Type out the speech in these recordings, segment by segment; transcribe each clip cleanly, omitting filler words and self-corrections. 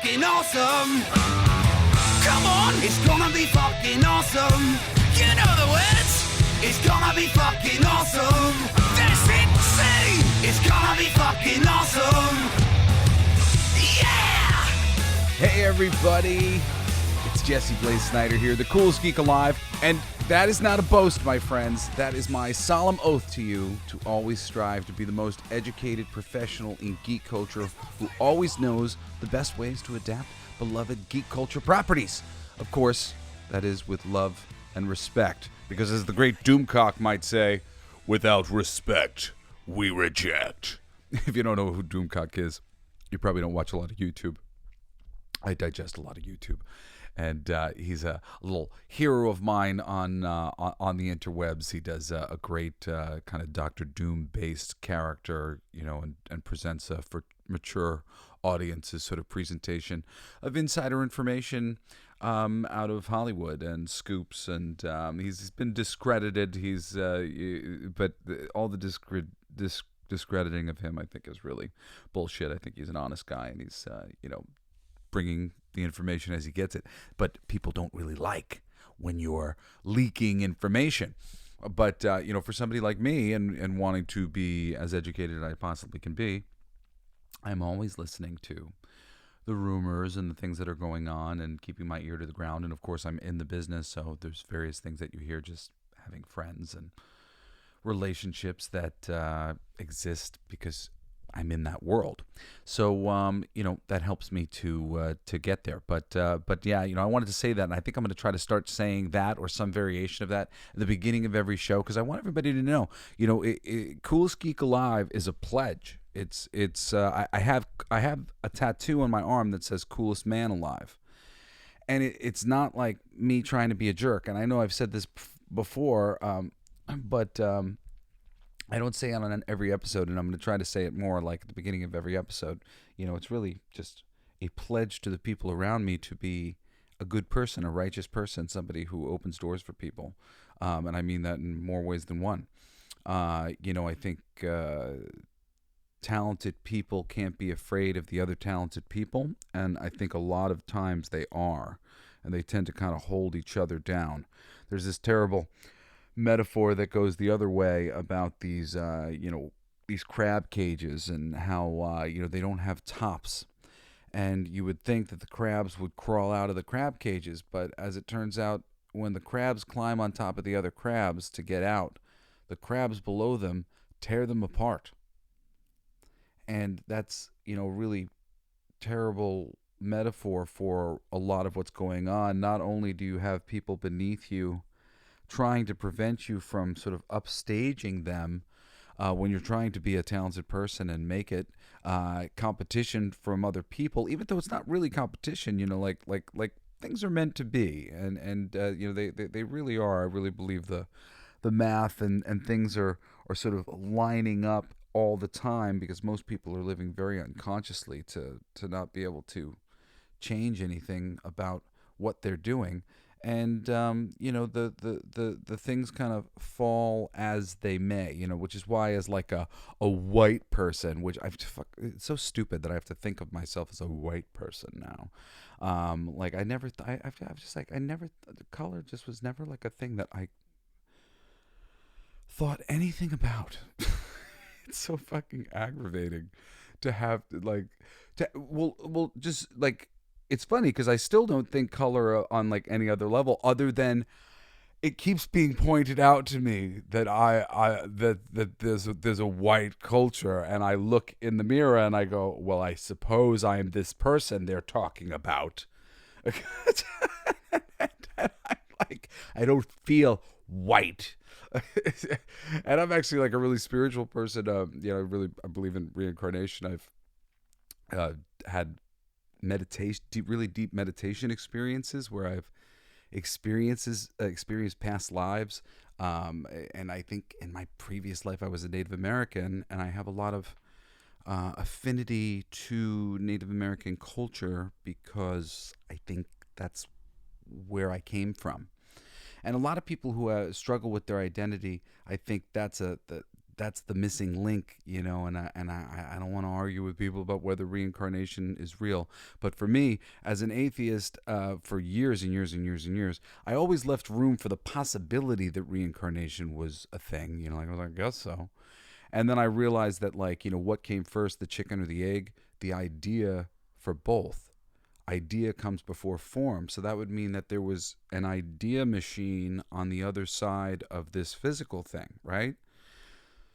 fucking awesome. Come on, it's gonna be fucking awesome. You know the words. It's gonna be fucking awesome. That's it, see. It's gonna be fucking awesome. Yeah! Hey everybody, it's Jesse Blaze Snyder here, the coolest geek alive, and that is not a boast, my friends. That is my solemn oath to you to always strive to be the most educated professional in geek culture who always knows the best ways to adapt beloved geek culture properties. Of course, that is with love and respect, because as the great Doomcock might say, without respect, we reject. If you don't know who Doomcock is, you probably don't watch a lot of YouTube. I digest a lot of YouTube, and he's a little hero of mine on the interwebs. He does a great kind of Dr. Doom-based character, you know, and presents for mature audiences sort of presentation of insider information out of Hollywood and scoops, and he's been discredited. But all the discrediting of him, I think, is really bullshit. I think he's an honest guy, and he's bringing the information as he gets it. But people don't really like when you're leaking information. But for somebody like me and wanting to be as educated as I possibly can be, I'm always listening to the rumors and the things that are going on and keeping my ear to the ground. And of course, I'm in the business, so there's various things that you hear, just having friends and relationships that exist because I'm in that world. So that helps me to get there. But yeah, I wanted to say that, and I think I'm going to try to start saying that or some variation of that at the beginning of every show, because I want everybody to know, Coolest Geek Alive is a pledge. I have a tattoo on my arm that says Coolest Man Alive, and it's not like me trying to be a jerk. And I know I've said this before, but I don't say it on every episode, and I'm going to try to say it more like at the beginning of every episode. It's really just a pledge to the people around me to be a good person, a righteous person, somebody who opens doors for people. And I mean that in more ways than one. I think talented people can't be afraid of the other talented people, and I think a lot of times they are, and they tend to kind of hold each other down. There's this terrible metaphor that goes the other way about these crab cages and how they don't have tops, and you would think that the crabs would crawl out of the crab cages, but as it turns out, when the crabs climb on top of the other crabs to get out, the crabs below them tear them apart. And that's really terrible metaphor for a lot of what's going on. Not only do you have people beneath you trying to prevent you from sort of upstaging them when you're trying to be a talented person and make it, competition from other people, even though it's not really competition, like things are meant to be, and they really are. I really believe the math and things are sort of lining up all the time, because most people are living very unconsciously to not be able to change anything about what they're doing. And the things kind of fall as they may, which is why, as like a white person, which it's so stupid that I have to think of myself as a white person now. Color just was never like a thing that I thought anything about. It's so fucking aggravating to have just like, it's funny because I still don't think color on like any other level, other than it keeps being pointed out to me that that there's a white culture, and I look in the mirror and I go, well, I suppose I am this person they're talking about. And I'm like, I don't feel white. And I'm actually like a really spiritual person. I believe in reincarnation. I've had really deep meditation experiences where I've experienced past lives. And I think in my previous life I was a Native American, and I have a lot of affinity to Native American culture because I think that's where I came from. And a lot of people who struggle with their identity, I think that's that's the missing link, and I don't want to argue with people about whether reincarnation is real. But for me, as an atheist, for years and years and years and years, I always left room for the possibility that reincarnation was a thing. Like I was like, I guess so. And then I realized that, like, what came first, the chicken or the egg? The idea for both. Idea comes before form. So that would mean that there was an idea machine on the other side of this physical thing, right?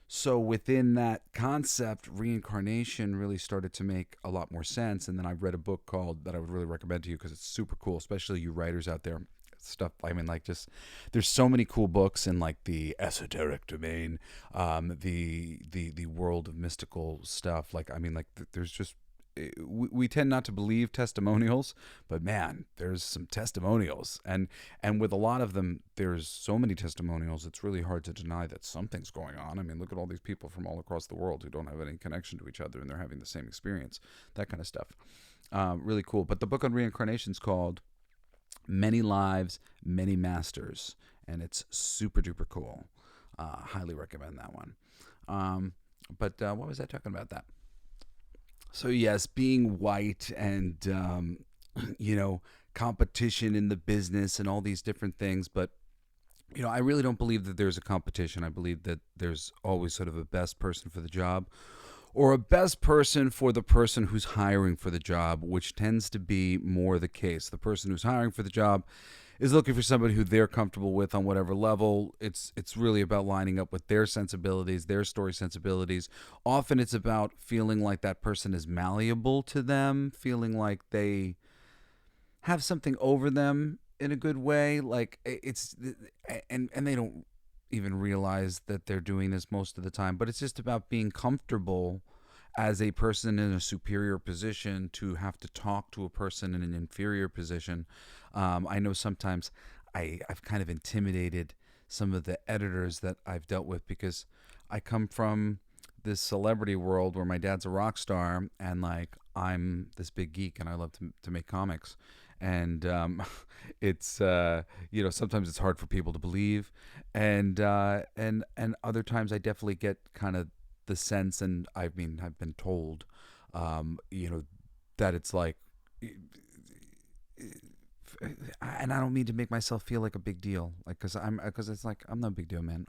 So within that concept, reincarnation really started to make a lot more sense. And then I read a book called, that I would really recommend to you because it's super cool, especially you writers out there. Stuff, I mean, like, just there's so many cool books in like the esoteric domain, the world of mystical stuff. Like, I mean, like, there's just, we tend not to believe testimonials, but man, there's some testimonials, and with a lot of them, there's so many testimonials, it's really hard to deny that something's going on. I mean, look at all these people from all across the world who don't have any connection to each other, and they're having the same experience, that kind of stuff. Really cool. But the book on reincarnation is called Many Lives, Many Masters, and it's super duper cool. Highly recommend that one. But what was I talking about that? So yes, being white and, competition in the business and all these different things. But, I really don't believe that there's a competition. I believe that there's always sort of a best person for the job, or a best person for the person who's hiring for the job, which tends to be more the case. The person who's hiring for the job is looking for somebody who they're comfortable with on whatever level. It's really about lining up with their sensibilities, their story sensibilities. Often it's about feeling like that person is malleable to them, feeling like they have something over them in a good way. Like and they don't even realize that they're doing this most of the time, but it's just about being comfortable as a person in a superior position to have to talk to a person in an inferior position. I know sometimes I've kind of intimidated some of the editors that I've dealt with, because I come from this celebrity world where my dad's a rock star, and like, I'm this big geek and I love to make comics. And it's sometimes it's hard for people to believe, and other times I definitely get kind of the sense, and I've been told, that it's like, and I don't mean to make myself feel like a big deal, like, because it's like, I'm not a big deal, man.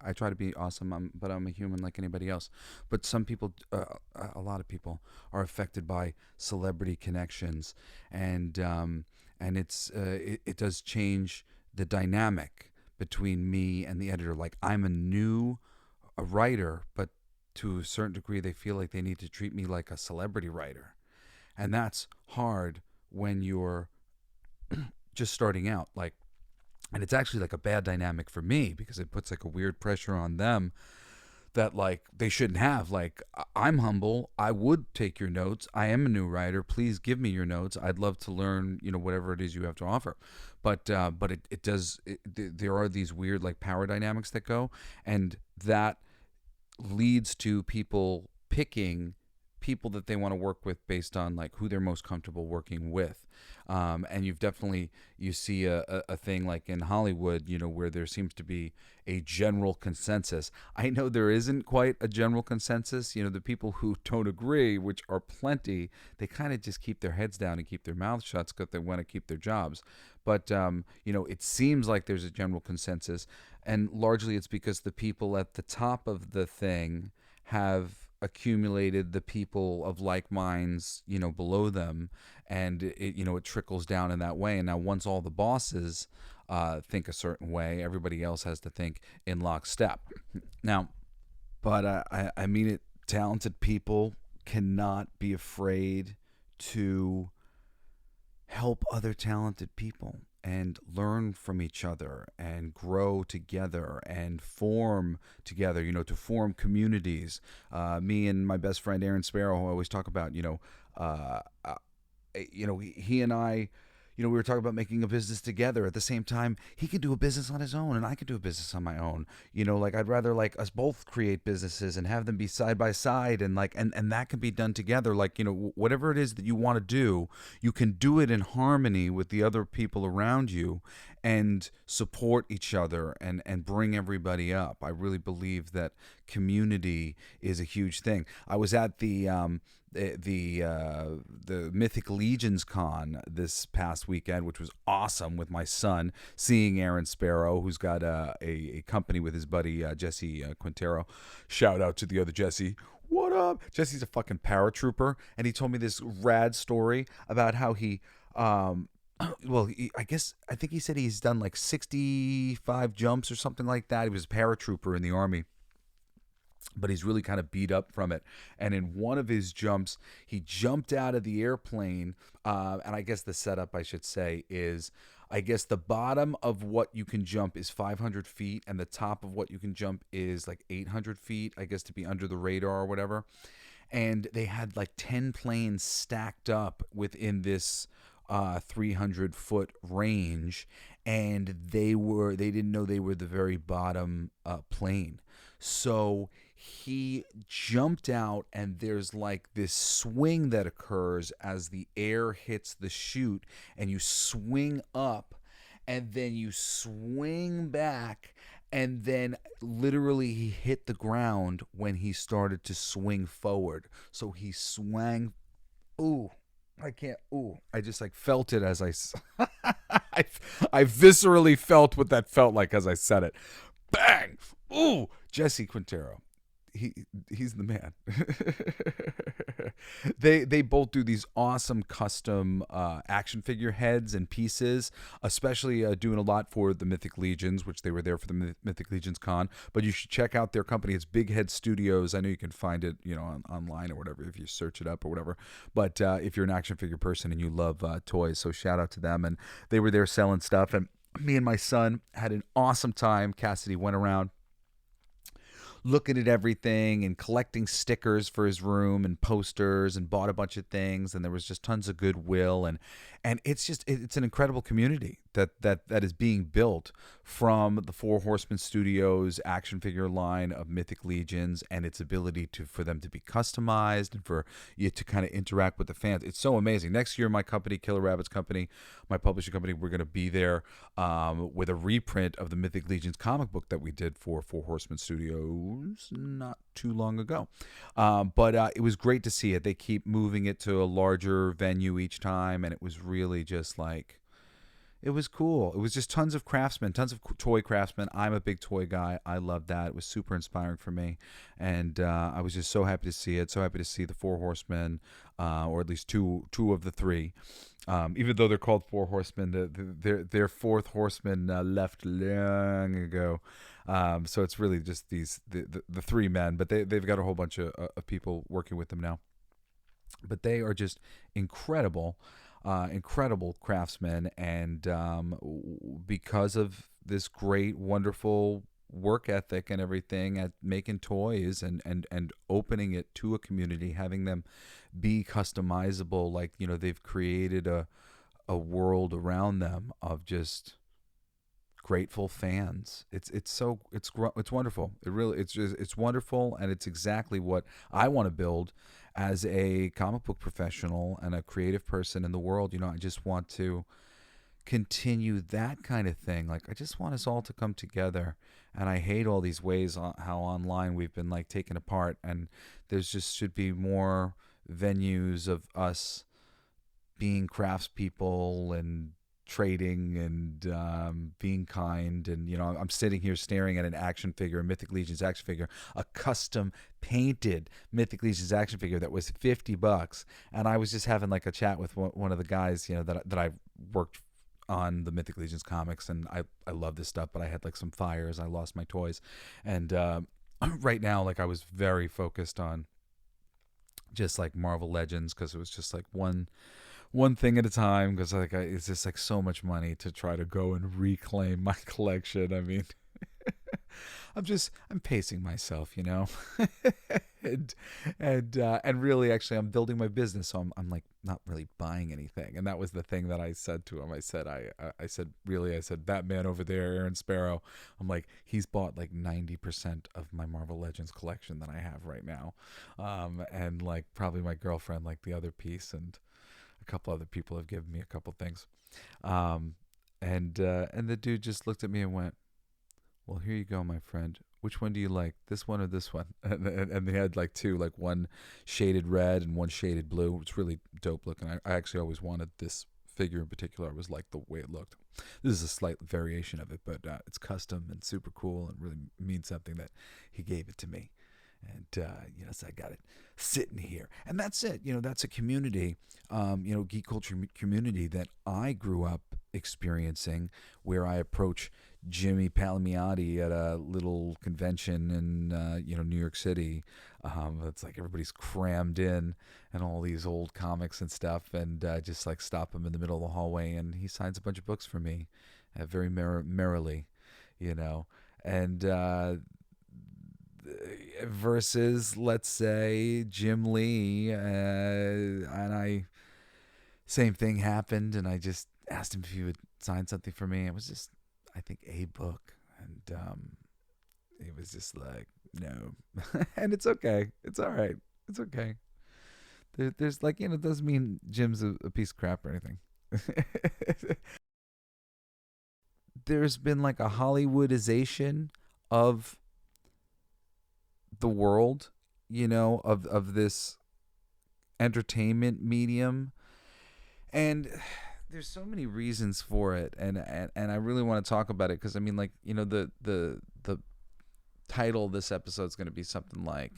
I try to be awesome, but I'm a human like anybody else. But some people, a lot of people, are affected by celebrity connections, and it does change the dynamic between me and the editor. Like, I'm a writer, but to a certain degree, they feel like they need to treat me like a celebrity writer, and that's hard when you're just starting out. Like, and it's actually like a bad dynamic for me, because it puts like a weird pressure on them that like they shouldn't have. Like, I'm humble, I would take your notes, I am a new writer, please give me your notes, I'd love to learn, whatever it is you have to offer. But there are these weird like power dynamics that go, and that leads to people picking people that they want to work with based on like who they're most comfortable working with. And you see a thing like in Hollywood, where there seems to be a general consensus. I know there isn't quite a general consensus. The people who don't agree, which are plenty, they kind of just keep their heads down and keep their mouths shut because they want to keep their jobs. But, it seems like there's a general consensus, and largely it's because the people at the top of the thing have accumulated the people of like minds, below them, and it trickles down in that way. And now once all the bosses think a certain way, everybody else has to think in lockstep. Now, but I mean it, talented people cannot be afraid to help other talented people and learn from each other and grow together and form together, to form communities. Me and my best friend Aaron Sparrow, who I always talk about, he and I, we were talking about making a business together. At the same time, he could do a business on his own and I could do a business on my own. Like, I'd rather like us both create businesses and have them be side by side, and like, and that can be done together. Like, whatever it is that you want to do, you can do it in harmony with the other people around you. and support each other and bring everybody up. I really believe that community is a huge thing. I was at the Mythic Legions Con this past weekend, which was awesome, with my son, seeing Aaron Sparrow, who's got a company with his buddy Jesse Quintero. Shout out to the other Jesse. What up? Jesse's a fucking paratrooper, and he told me this rad story about how he well, I think he said he's done like 65 jumps or something like that. He was a paratrooper in the Army, but he's really kind of beat up from it. And in one of his jumps, he jumped out of the airplane. And I guess the setup, I should say, is I guess the bottom of what you can jump is 500 feet, and the top of what you can jump is like 800 feet, I guess, to be under the radar or whatever. And they had like 10 planes stacked up within this 300-foot range, and they didn't know they were the very bottom plane. So he jumped out, and there's like this swing that occurs as the air hits the chute, and you swing up, and then you swing back, and then literally he hit the ground when he started to swing forward. So he swung. Ooh, I can't. Ooh, I just like felt it as I viscerally felt what that felt like as I said it. Bang! Ooh, Jesse Quintero. He's the man. They both do these awesome custom action figure heads and pieces, especially doing a lot for the Mythic Legions, which they were there for the Mythic Legions Con. But you should check out their company. It's Big Head Studios. I know you can find it, online or whatever if you search it up or whatever. But if you're an action figure person and you love toys, so shout out to them. And they were there selling stuff. And me and my son had an awesome time. Cassidy went around looking at everything and collecting stickers for his room and posters, and bought a bunch of things, and there was just tons of goodwill, and it's an incredible community that is being built from the Four Horsemen Studios action figure line of Mythic Legions, and its ability for them to be customized and for you to kind of interact with the fans. It's so amazing. Next year, my company, Killer Rabbit's company, my publishing company, we're going to be there with a reprint of the Mythic Legions comic book that we did for Four Horsemen Studios not too long ago. But it was great to see it. They keep moving it to a larger venue each time, and it was really just like, it was cool. It was just tons of craftsmen, tons of toy craftsmen. I'm a big toy guy. I love that. It was super inspiring for me. And I was just so happy to see it. So happy to see the Four Horsemen, or at least two of the three. Even though they're called Four Horsemen, their fourth horseman left long ago. So it's really just the three men. But they've got a whole bunch of people working with them now. But they are just incredible craftsmen, and because of this great, wonderful work ethic and everything at making toys and opening it to a community, having them be customizable, like, they've created a world around them of just grateful fans. It's wonderful. It's wonderful, and it's exactly what I want to build as a comic book professional and a creative person in the world. I just want to continue that kind of thing. Like, I just want us all to come together, and I hate all these ways how online we've been like taken apart, and there's just should be more venues of us being craftspeople and trading and being kind. And I'm sitting here staring at an action figure, a Mythic Legions action figure, a custom painted Mythic Legions action figure that was $50, and I was just having like a chat with one of the guys that I worked on the Mythic Legions comics, and I love this stuff, but I had like some fires, I lost my toys, and right now, like, I was very focused on just like Marvel Legends, because it was just like one thing at a time, because like it's just like so much money to try to go and reclaim my collection. I mean, I'm pacing myself, and really, actually, I'm building my business, so I'm like not really buying anything. And that was the thing that I said to him. I said that man over there, Aaron Sparrow, I'm like, he's bought like 90% of my Marvel Legends collection that I have right now, and like probably my girlfriend like the other piece, and a couple other people have given me a couple things. And the dude just looked at me and went, "Well, here you go, my friend. Which one do you like, this one or this one?" And they had like two, like one shaded red and one shaded blue. It's really dope looking. I actually always wanted this figure in particular. I was like the way it looked. This is a slight variation of it, but it's custom and super cool and really means something that he gave it to me. And, so I got it sitting here. And that's it. That's a community, geek culture community that I grew up experiencing, where I approach Jimmy Palmiotti at a little convention in, New York City. It's like everybody's crammed in and all these old comics and stuff, and just like stop him in the middle of the hallway, and he signs a bunch of books for me, very merrily, and versus, let's say, Jim Lee, and same thing happened, and I just asked him if he would sign something for me. It was just, I think, a book, and it was just like, no. And it's okay. It's all right. It's okay. There's like, it doesn't mean Jim's a piece of crap or anything. There's been like a Hollywoodization of the world, of this entertainment medium, and there's so many reasons for it, and I really want to talk about it, because I mean, like, the title of this episode is going to be something like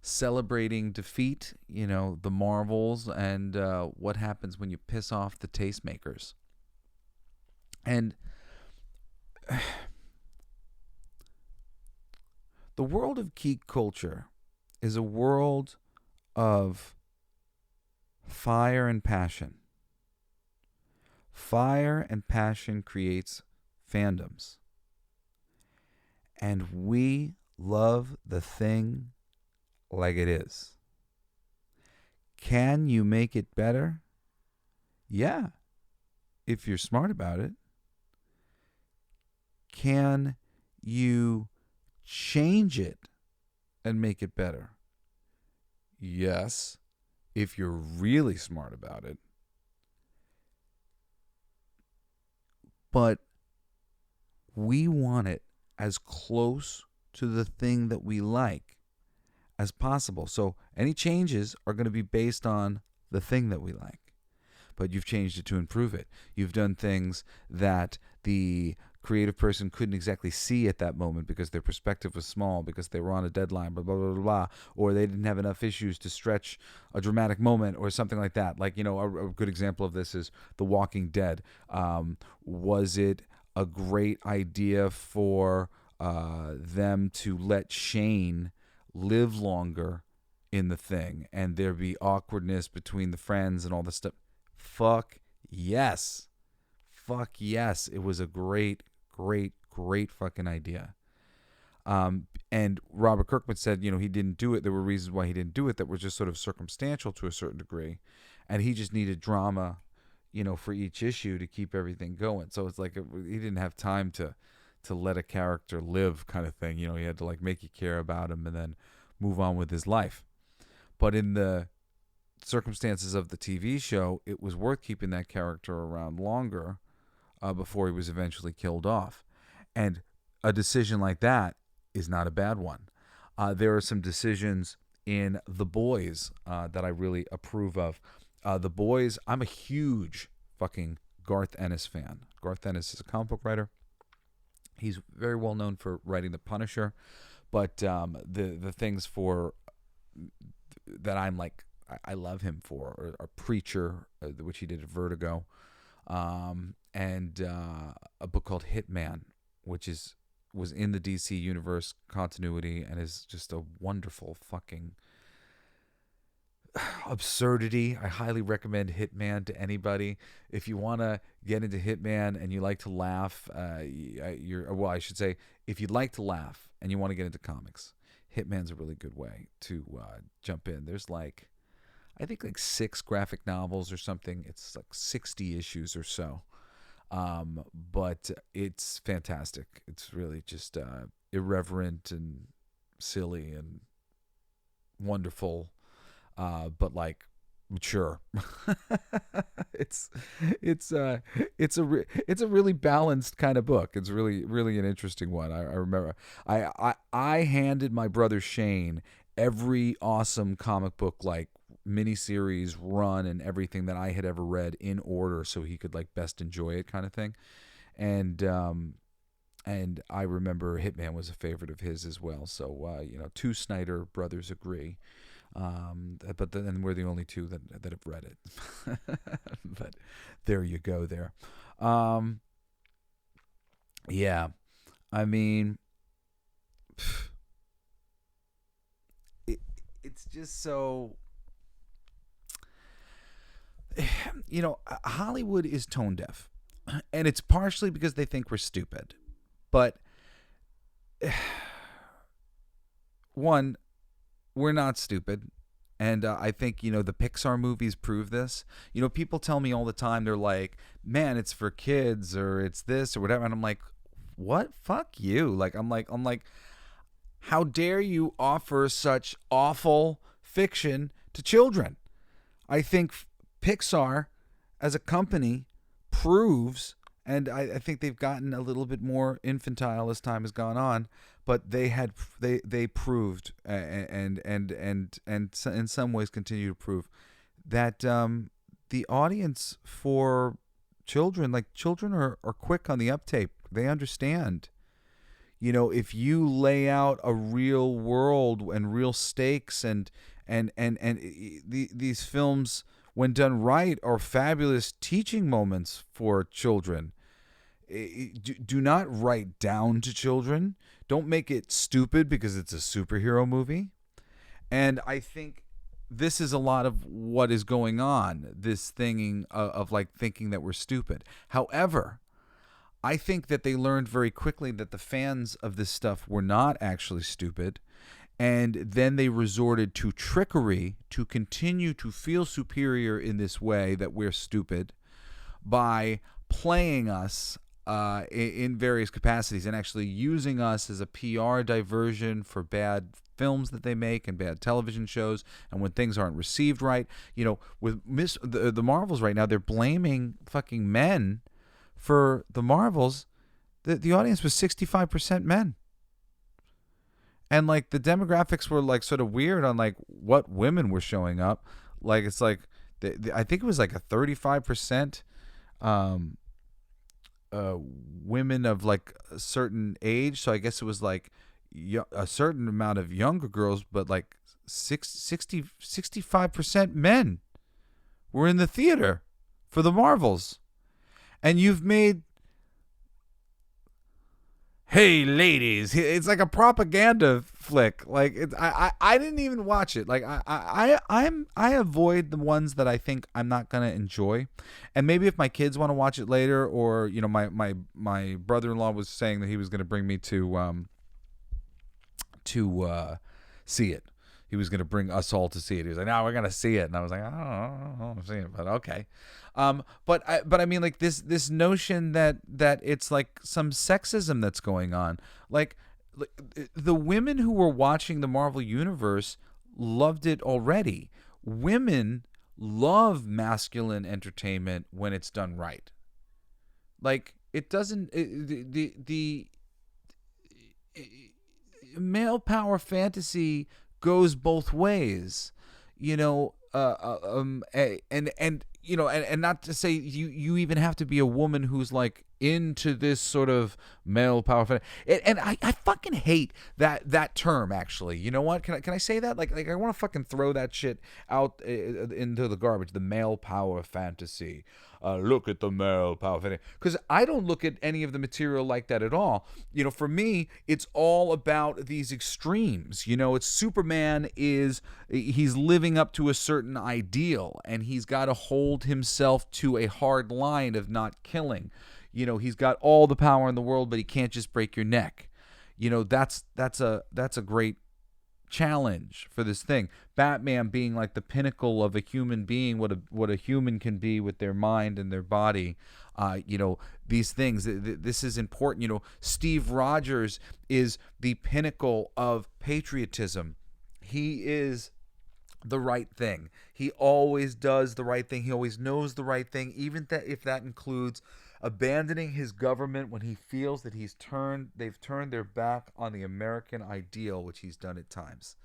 celebrating defeat, the Marvels, and what happens when you piss off the tastemakers. And the world of geek culture is a world of fire and passion. Fire and passion creates fandoms. And we love the thing like it is. Can you make it better? Yeah, if you're smart about it. Can you change it and make it better? Yes, if you're really smart about it. But we want it as close to the thing that we like as possible. So any changes are going to be based on the thing that we like. But you've changed it to improve it. You've done things that the creative person couldn't exactly see at that moment because their perspective was small, because they were on a deadline, blah, blah, blah, blah, blah, or they didn't have enough issues to stretch a dramatic moment or something like that. Like, a good example of this is The Walking Dead. Was it a great idea for them to let Shane live longer in the thing and there be awkwardness between the friends and all this stuff? Fuck yes. Fuck yes. It was a great fucking idea. And Robert Kirkman said, he didn't do it. There were reasons why he didn't do it that were just sort of circumstantial to a certain degree. And he just needed drama, for each issue to keep everything going. So it's like he didn't have time to let a character live, kind of thing. He had to like make you care about him and then move on with his life. But in the circumstances of the TV show, it was worth keeping that character around longer before he was eventually killed off. And a decision like that is not a bad one. There are some decisions in The Boys that I really approve of. The Boys, I'm a huge fucking Garth Ennis fan. Garth Ennis is a comic book writer. He's very well known for writing The Punisher, but the things for that I'm like, I love him for are Preacher, which he did at Vertigo, and a book called Hitman, which was in the DC Universe continuity and is just a wonderful fucking absurdity. I highly recommend Hitman to anybody. If you want to get into Hitman and you like to laugh, I should say, if you'd like to laugh and you want to get into comics, Hitman's a really good way to jump in. There's like, I think like 6 graphic novels or something. It's like 60 issues or so. But it's fantastic. It's really just irreverent and silly and wonderful. But like Sure. it's it's a really balanced kind of book. It's really an interesting one. I remember I handed my brother Shane every awesome comic book like miniseries run and everything that I had ever read in order so he could like best enjoy it kind of thing. And I remember Hitman was a favorite of his as well. So two Snyder brothers agree. But then we're the only two that have read it. But there you go there. Yeah. I mean, it's just so, Hollywood is tone deaf. And it's partially because they think we're stupid. But one, we're not stupid. And I think, the Pixar movies prove this. People tell me all the time, they're like, man, it's for kids or it's this or whatever. And I'm like, what? Fuck you. Like, I'm like, how dare you offer such awful fiction to children? I think Pixar as a company proves, and I think they've gotten a little bit more infantile as time has gone on, but they proved and in some ways continue to prove that the audience for children are quick on the uptake. They understand. If you lay out a real world and real stakes and these films, when done right, are fabulous teaching moments for children. Do not write down to children. Don't make it stupid because it's a superhero movie. And I think this is a lot of what is going on, this thing of like thinking that we're stupid. However, I think that they learned very quickly that the fans of this stuff were not actually stupid. And then they resorted to trickery to continue to feel superior in this way that we're stupid by playing us in various capacities and actually using us as a PR diversion for bad films that they make and bad television shows. And when things aren't received right, with the Marvels right now, they're blaming fucking men for the Marvels. The audience was 65% men. And like the demographics were like sort of weird on like what women were showing up. Like it's like I think it was like a 35% women of like a certain age. So I guess it was like a certain amount of younger girls, but like 65% men were in the theater for the Marvels. And you've made, hey ladies, it's like a propaganda flick. Like I didn't even watch it. Like I avoid the ones that I think I'm not gonna enjoy. And maybe if my kids want to watch it later, or my brother-in-law was saying that he was gonna bring me to see it. He was going to bring us all to see it. He was like, "No, we're going to see it." And I was like, "I don't know, I'm seeing it, but okay." But I mean, like this notion that it's like some sexism that's going on. Like the women who were watching the Marvel Universe loved it already. Women love masculine entertainment when it's done right. Like it doesn't the male power fantasy goes both ways, and not to say you even have to be a woman who's like into this sort of male power. And I fucking hate that term. Actually, you know what? Can I say that? Like I want to fucking throw that shit out into the garbage. The male power fantasy. Look at the male power fantasy. Because I don't look at any of the material like that at all. For me, it's all about these extremes. It's Superman he's living up to a certain ideal, and he's got to hold himself to a hard line of not killing. He's got all the power in the world, but he can't just break your neck. That's a great challenge for this thing. Batman being like the pinnacle of a human being, what a human can be with their mind and their body. These things. This is important. Steve Rogers is the pinnacle of patriotism. He is the right thing. He always does the right thing. He always knows the right thing, even if that includes abandoning his government when he feels that they've turned their back on the American ideal, which he's done at times.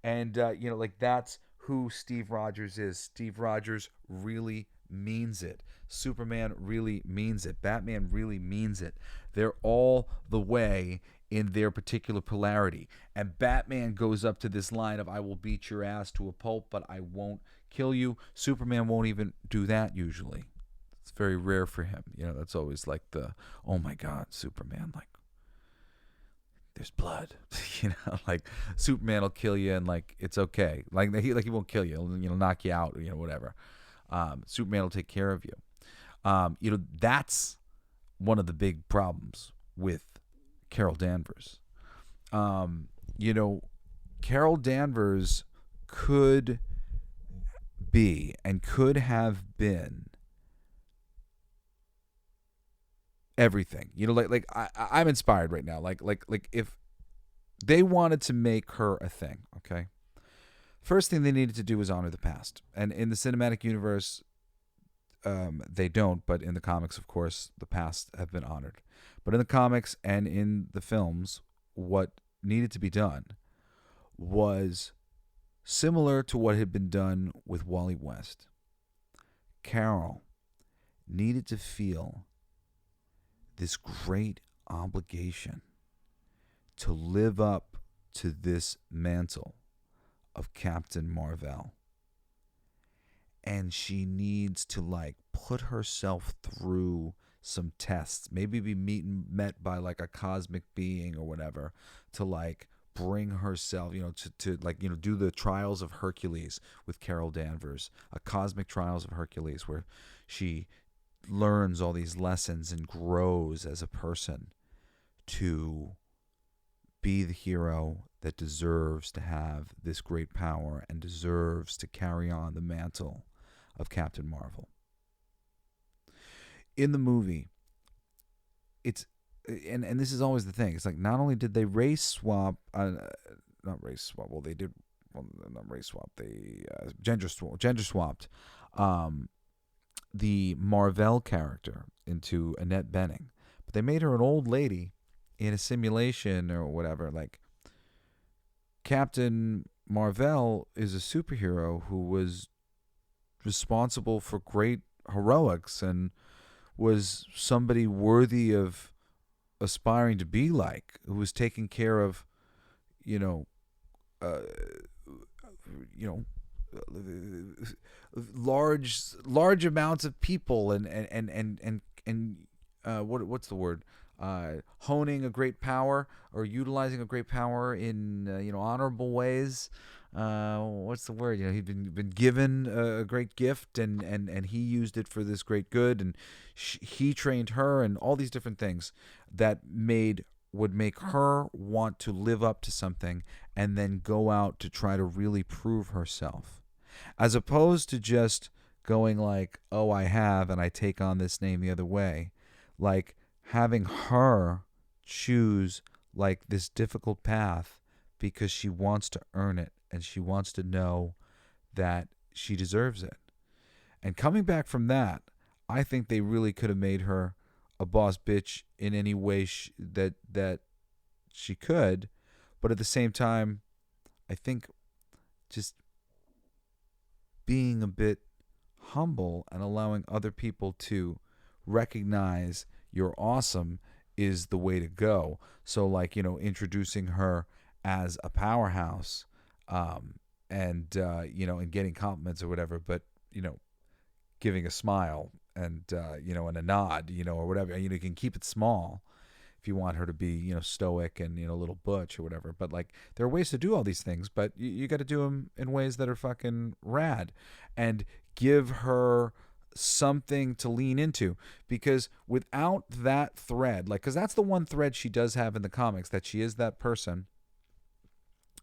And like that's who Steve Rogers is. Steve Rogers really means it. Superman really means it. Batman really means it. They're all the way in their particular polarity. And Batman goes up to this line of "I will beat your ass to a pulp, but I won't kill you." Superman won't even do that usually. It's very rare for him. That's always like the, "Oh my God, Superman, like there's blood." Like Superman will kill you and like it's okay. Like he won't kill you. He'll knock you out. Whatever. Superman will take care of you. That's one of the big problems with Carol Danvers. Carol Danvers could be and could have been everything. I'm inspired right now. Like if they wanted to make her a thing, okay? First thing they needed to do was honor the past. And in the cinematic universe, they don't, but in the comics, of course, the past have been honored. But in the comics and in the films, what needed to be done was similar to what had been done with Wally West. Carol needed to feel this great obligation to live up to this mantle of Captain Marvel. And she needs to like put herself through some tests, maybe be met by like a cosmic being or whatever, to like bring herself, to do the trials of Hercules with Carol Danvers, a cosmic trials of Hercules where she learns all these lessons and grows as a person to be the hero that deserves to have this great power and deserves to carry on the mantle of Captain Marvel. In the movie, it's and this is always the thing. It's like not only did they race swap, not race swap. Well, they did. Well, not race swap. They gender swapped the Marvel character into Annette Bening, but they made her an old lady in a simulation or whatever. Like Captain Marvel is a superhero who was responsible for great heroics and was somebody worthy of aspiring to be like, who was taking care of, large amounts of people and what's the word? Honing a great power or utilizing a great power in honorable ways. What's the word? He'd been given a great gift and he used it for this great good, and he trained her and all these different things that would make her want to live up to something and then go out to try to really prove herself, as opposed to just going like, "Oh, I have, and I take on this name the other way," like having her choose like this difficult path because she wants to earn it and she wants to know that she deserves it. And coming back from that, I think they really could have made her a boss bitch in any way that she could, but at the same time, I think just being a bit humble and allowing other people to recognize you're awesome is the way to go. So like, introducing her as a powerhouse, and getting compliments or whatever, but, giving a smile and, and a nod, or whatever. You can keep it small if you want her to be, stoic and, a little butch or whatever. But like, there are ways to do all these things, but you got to do them in ways that are fucking rad and give her something to lean into, because without that thread, like, because that's the one thread she does have in the comics, that she is that person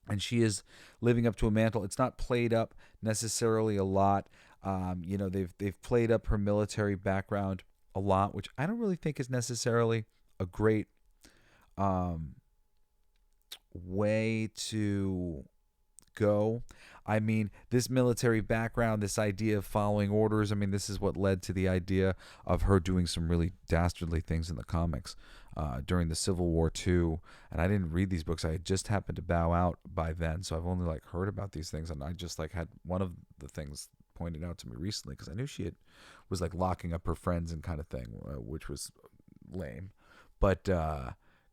and she is living up to a mantle. It's not played up necessarily a lot. They've played up her military background a lot, which I don't really think is necessarily a great way to go. I mean, this military background, this idea of following orders, I mean, this is what led to the idea of her doing some really dastardly things in the comics during the Civil War too. And I didn't read these books. I had just happened to bow out by then, so I've only like heard about these things. And I just like had one of the things pointed out to me recently because I knew she was like locking up her friends and kind of thing, which was lame. But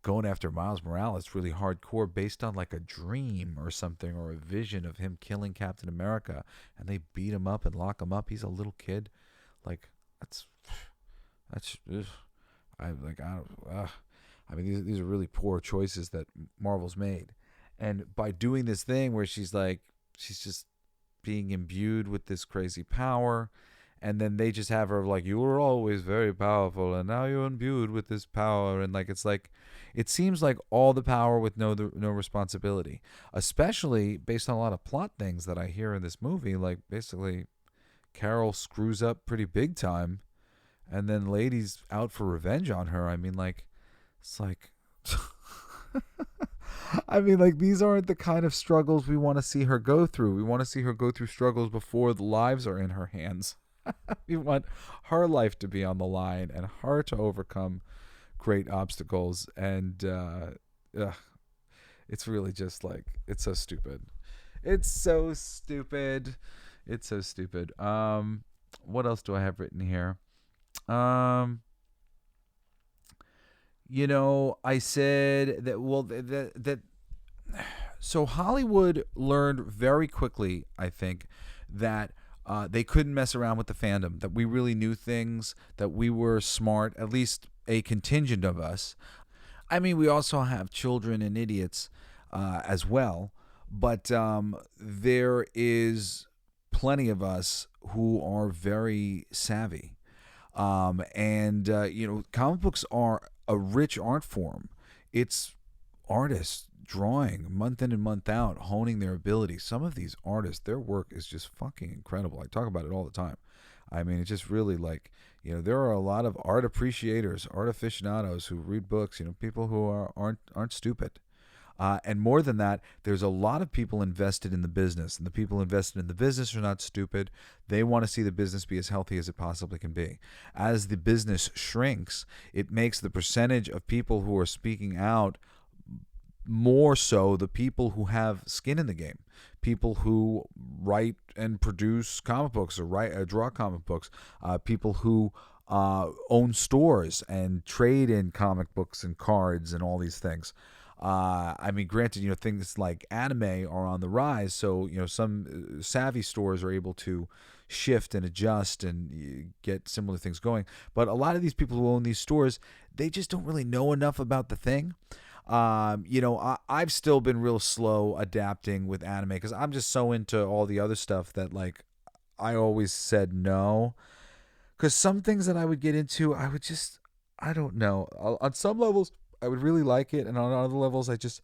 going after Miles Morales really hardcore based on like a dream or something or a vision of him killing Captain America, and they beat him up and lock him up. He's a little kid. Like that's ugh. I mean these are really poor choices that Marvel's made. And by doing this thing where she's just being imbued with this crazy power, and then they just have her like, you were always very powerful and now you're imbued with this power, and like it seems like all the power with no responsibility, especially based on a lot of plot things that I hear in this movie. Like basically Carol screws up pretty big time, and then Lady's out for revenge on her. I mean, like, it's like I mean, like, these aren't the kind of struggles we want to see her go through. We want to see her go through struggles before the lives are in her hands. We want her life to be on the line and her to overcome great obstacles. And it's really just like, it's so stupid. It's so stupid. It's so stupid. What else do I have written here? You know, I said that, well, that so Hollywood learned very quickly, I think, that they couldn't mess around with the fandom, that we really knew things, that we were smart, at least a contingent of us. I mean, we also have children and idiots as well, but there is plenty of us who are very savvy. You know, comic books are a rich art form. It's artists drawing month in and month out, honing their ability. Some of these artists, their work is just fucking incredible. I talk about it all the time. I mean, it's just really like, you know, there are a lot of art appreciators, art aficionados who read books, you know, people who aren't stupid. And more than that, there's a lot of people invested in the business, and the people invested in the business are not stupid. They want to see the business be as healthy as it possibly can be. As the business shrinks, it makes the percentage of people who are speaking out more so the people who have skin in the game, people who write and produce comic books or draw comic books, people who own stores and trade in comic books and cards and all these things. I mean, granted, you know, things like anime are on the rise, so, you know, some savvy stores are able to shift and adjust and get similar things going. But a lot of these people who own these stores, they just don't really know enough about the thing. You know, I've still been real slow adapting with anime because I'm just so into all the other stuff that, like, I always said no. Because some things that I would get into, I don't know. On some levels, I would really like it, and on other levels, I just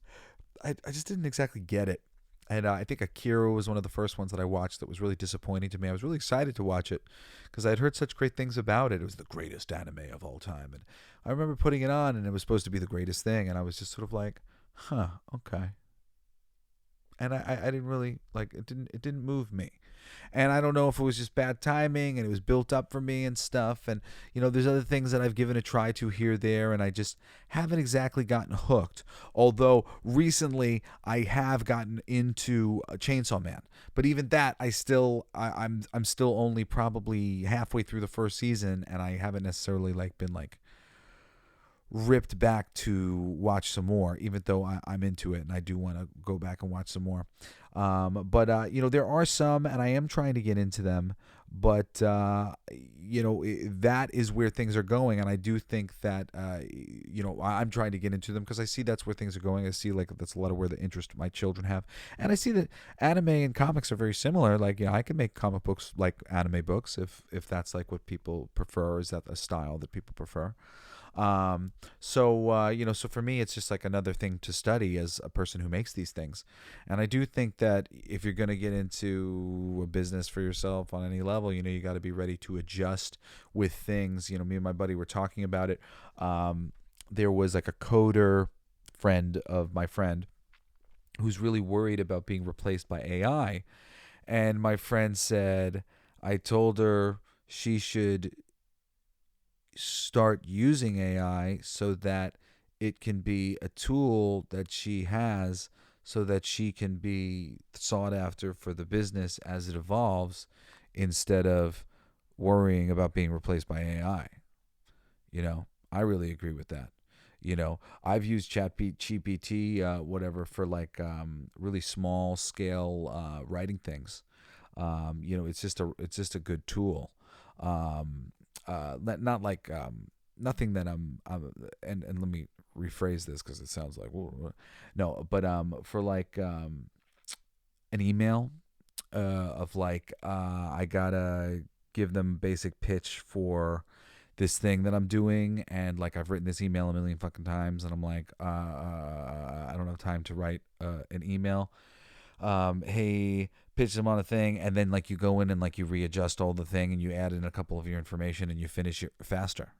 didn't exactly get it. And I think Akira was one of the first ones that I watched that was really disappointing to me. I was really excited to watch it because I'd heard such great things about it. It was the greatest anime of all time, and I remember putting it on, and it was supposed to be the greatest thing, and I was just sort of like, huh, okay. And I didn't really like it. Didn't move me. And I don't know if it was just bad timing and it was built up for me and stuff. And, you know, there's other things that I've given a try to here, there, and I just haven't exactly gotten hooked. Although recently I have gotten into Chainsaw Man. But even that, I'm still only probably halfway through the first season, and I haven't necessarily been ripped back to watch some more, even though I'm into it and I do want to go back and watch some more. But you know, there are some, and I am trying to get into them, but you know, that is where things are going, and I do think that you know, I'm trying to get into them because I see that's where things are going. I see like that's a lot of where the interest my children have, and I see that anime and comics are very similar. Like, you know, I can make comic books like anime books if that's like what people prefer. Is that a style that people prefer? You know, so for me, it's just like another thing to study as a person who makes these things. And I do think that if you're going to get into a business for yourself on any level, you know, you got to be ready to adjust with things. You know, me and my buddy were talking about it. There was like a coder friend of my friend who's really worried about being replaced by AI. And my friend said, I told her she should start using AI so that it can be a tool that she has so that she can be sought after for the business as it evolves instead of worrying about being replaced by AI. I really agree with that. I've used ChatGPT, for like really small scale writing things. It's just a good tool. Not like nothing that and let me rephrase this because it sounds like no, but for like an email of like I gotta give them basic pitch for this thing that I'm doing, and like I've written this email a million fucking times, and I'm like I don't have time to write an email. Hey, pitch them on a thing, and then like you go in and like you readjust all the thing, and you add in a couple of your information, and you finish it faster.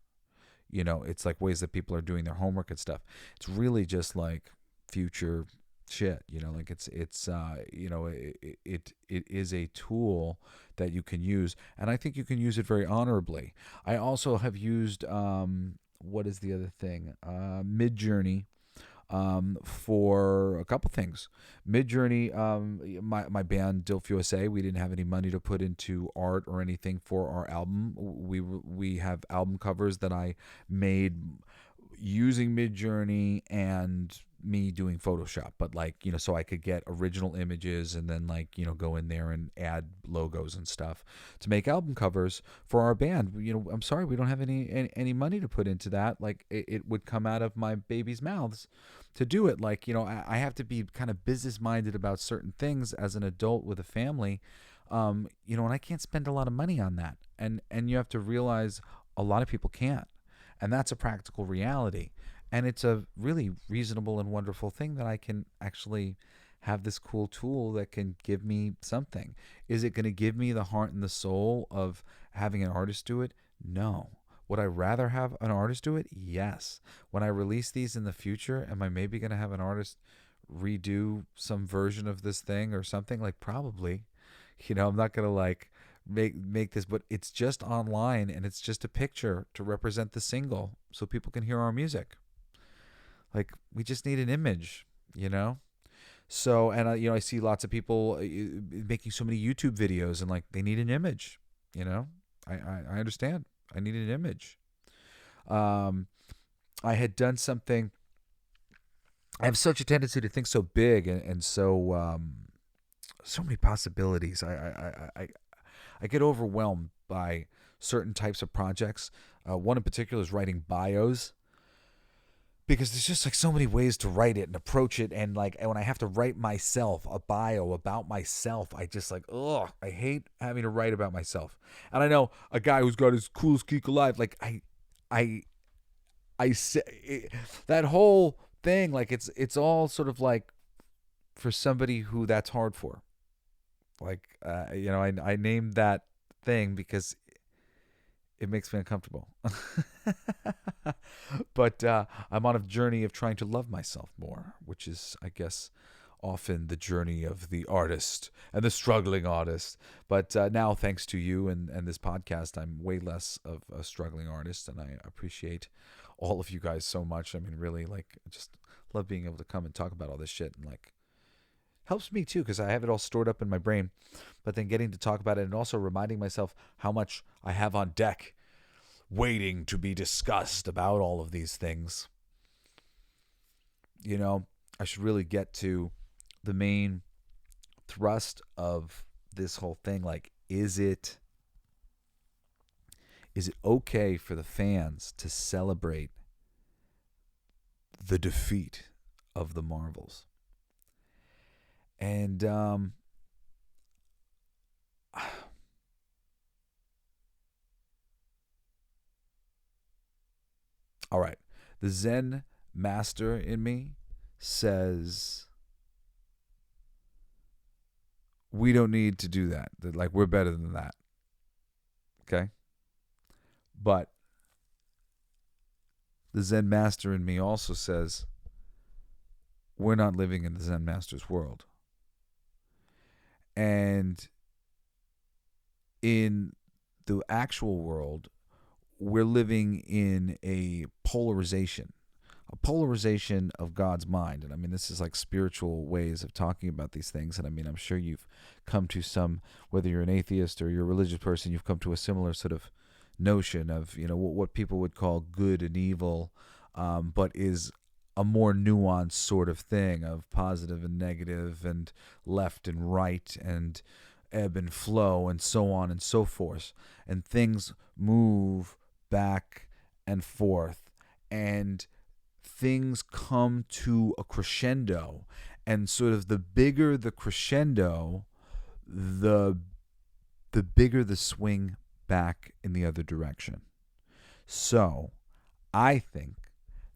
It's like ways that people are doing their homework and stuff. It's really just like future shit. Like it is a tool that you can use, and I think you can use it very honorably. I also have used what is the other thing? Midjourney. For a couple things. Midjourney, my band Dilf USA, we didn't have any money to put into art or anything for our album. We have album covers that I made using Midjourney and me doing Photoshop, but like, so I could get original images and then like, go in there and add logos and stuff to make album covers for our band. I'm sorry, we don't have any money to put into that. Like it would come out of my baby's mouths to do it. Like, I have to be kind of business minded about certain things as an adult with a family. And I can't spend a lot of money on that. And you have to realize a lot of people can't. And that's a practical reality. And it's a really reasonable and wonderful thing that I can actually have this cool tool that can give me something. Is it going to give me the heart and the soul of having an artist do it? No. Would I rather have an artist do it? Yes. When I release these in the future, am I maybe going to have an artist redo some version of this thing or something? Like probably. I'm not going to like make this, but it's just online and it's just a picture to represent the single so people can hear our music. Like we just need an image, So, and I see lots of people making so many YouTube videos and like they need an image, I understand. I need an image. I had done something. I have such a tendency to think so big and so so many possibilities. I get overwhelmed by certain types of projects. One in particular is writing bios. Because there's just like so many ways to write it and approach it, and like when I have to write myself a bio about myself, I just like I hate having to write about myself. And I know a guy who's got his Coolest Geek alive. Like I say that whole thing, like it's all sort of like for somebody who that's hard for. Like I named that thing because it makes me uncomfortable. But I'm on a journey of trying to love myself more, which is, I guess, often the journey of the artist and the struggling artist. But now, thanks to you and this podcast, I'm way less of a struggling artist, and I appreciate all of you guys so much. I mean, really, like, just love being able to come and talk about all this shit, and like, helps me too because I have it all stored up in my brain. But then getting to talk about it and also reminding myself how much I have on deck waiting to be discussed about all of these things. I should really get to the main thrust of this whole thing. Like, is it okay for the fans to celebrate the defeat of the Marvels? And all right, the Zen master in me says we don't need to do that. Like, we're better than that. Okay? But the Zen master in me also says we're not living in the Zen master's world. And in the actual world, we're living in a polarization of God's mind. And I mean, this is like spiritual ways of talking about these things. And I mean, I'm sure you've come to some, whether you're an atheist or you're a religious person, you've come to a similar sort of notion of, what people would call good and evil, but is a more nuanced sort of thing of positive and negative and left and right and ebb and flow and so on and so forth. And things move back and forth, and things come to a crescendo, and sort of the bigger the crescendo, the bigger the swing back in the other direction. So I think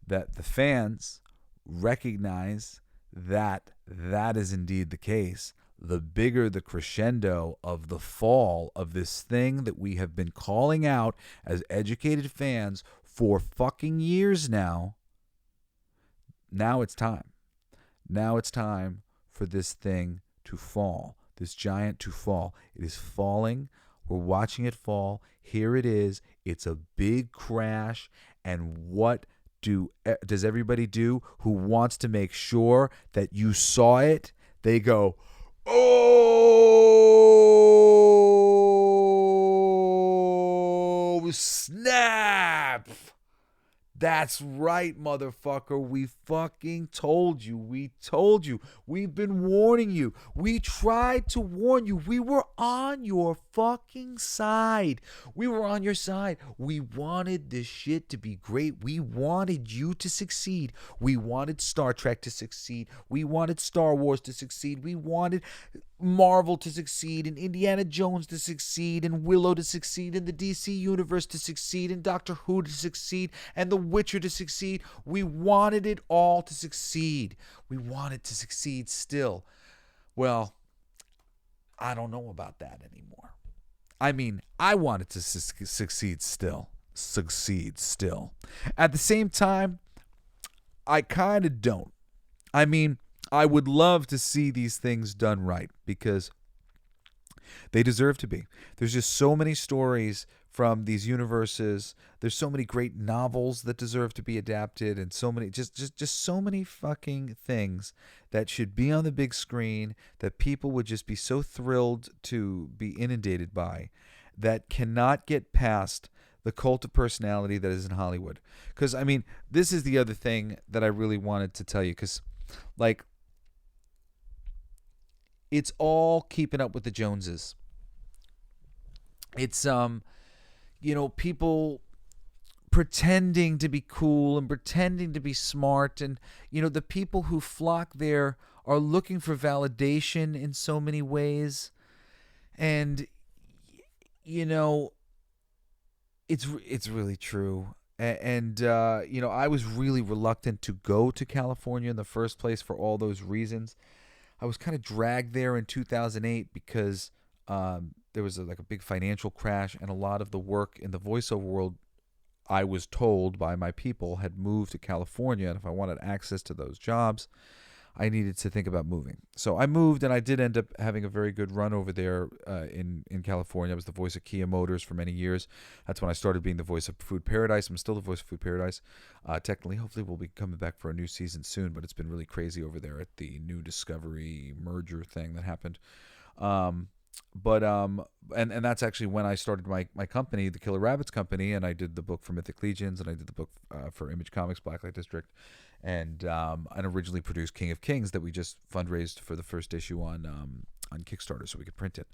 that the fans recognize that that is indeed the case. The bigger the crescendo of the fall of this thing that we have been calling out as educated fans for fucking years now. Now it's time. Now it's time for this thing to fall. This giant to fall. It is falling. We're watching it fall. Here it is. It's a big crash. And what does everybody do who wants to make sure that you saw it? They go, oh, snap. That's right, motherfucker. We fucking told you. We told you. We've been warning you. We tried to warn you. We were on your fucking side. We were on your side. We wanted this shit to be great. We wanted you to succeed. We wanted Star Trek to succeed. We wanted Star Wars to succeed. We wanted Marvel to succeed, and Indiana Jones to succeed, and Willow to succeed, and the DC Universe to succeed, and Doctor Who to succeed, and The Witcher to succeed. We wanted it all to succeed. We wanted to succeed still. Well, I don't know about that anymore. I mean, I wanted to succeed still. Succeed still. At the same time, I kind of don't. I mean, I would love to see these things done right because they deserve to be. There's just so many stories from these universes. There's so many great novels that deserve to be adapted, and so many just so many fucking things that should be on the big screen that people would just be so thrilled to be inundated by, that cannot get past the cult of personality that is in Hollywood. Because I mean, this is the other thing that I really wanted to tell you, because like, it's all keeping up with the Joneses. It's people pretending to be cool and pretending to be smart, and the people who flock there are looking for validation in so many ways. And it's really true. And I was really reluctant to go to California in the first place for all those reasons. I was kind of dragged there in 2008 because there was a big financial crash, and a lot of the work in the voiceover world, I was told by my people, had moved to California. And if I wanted access to those jobs, I needed to think about moving. So I moved, and I did end up having a very good run over there in California. I was the voice of Kia Motors for many years. That's when I started being the voice of Food Paradise. I'm still the voice of Food Paradise. Technically, hopefully we'll be coming back for a new season soon, but it's been really crazy over there at the new Discovery merger thing that happened. And that's actually when I started my company, the Killer Rabbits Company, and I did the book for Mythic Legions, and I did the book for Image Comics, Blacklight District, and originally produced King of Kings that we just fundraised for the first issue on Kickstarter so we could print it,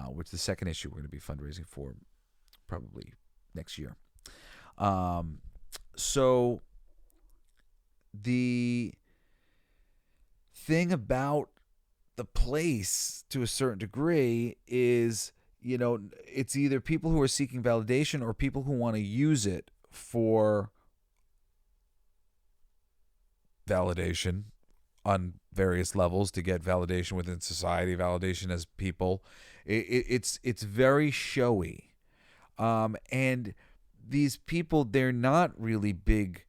which the second issue we're going to be fundraising for probably next year. So the thing about the place, to a certain degree, is, it's either people who are seeking validation or people who want to use it for validation on various levels, to get validation within society, validation as people. It's very showy. And these people, they're not really big,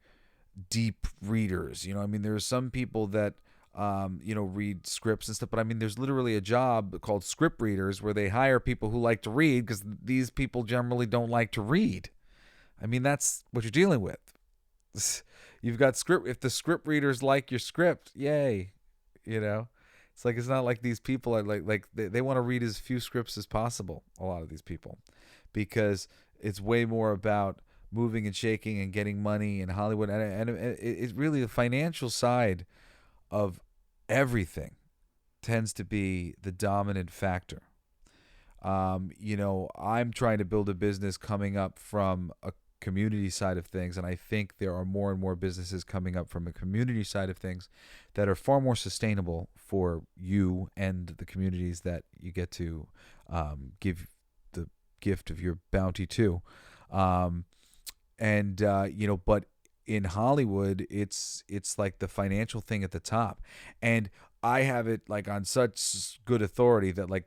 deep readers. There are some people that read scripts and stuff. But I mean, there's literally a job called script readers where they hire people who like to read because these people generally don't like to read. I mean, that's what you're dealing with. You've got script. If the script readers like your script, yay. It's like, it's not like these people are like they want to read as few scripts as possible. A lot of these people, because it's way more about moving and shaking and getting money in Hollywood, and it's really the financial side of everything tends to be the dominant factor. I'm trying to build a business coming up from a community side of things, and I think there are more and more businesses coming up from a community side of things that are far more sustainable for you and the communities that you get to give the gift of your bounty to. But in Hollywood, it's like the financial thing at the top, and I have it like on such good authority that like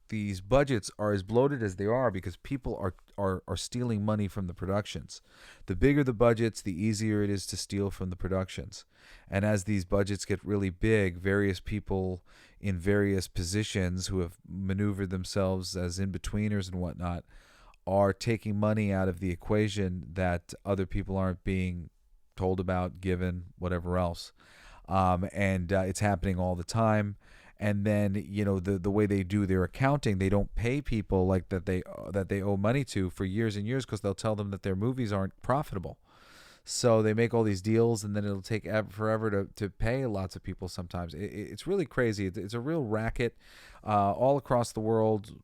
these budgets are as bloated as they are because people are stealing money from the productions. The bigger the budgets, the easier it is to steal from the productions. And as these budgets get really big, various people in various positions who have maneuvered themselves as in-betweeners and whatnot are taking money out of the equation that other people aren't being told about, given, whatever else. It's happening all the time. And then, the way they do their accounting, they don't pay people like that they owe money to for years and years because they'll tell them that their movies aren't profitable. So they make all these deals, and then it'll take forever to pay lots of people sometimes. It's really crazy. It's a real racket all across the world.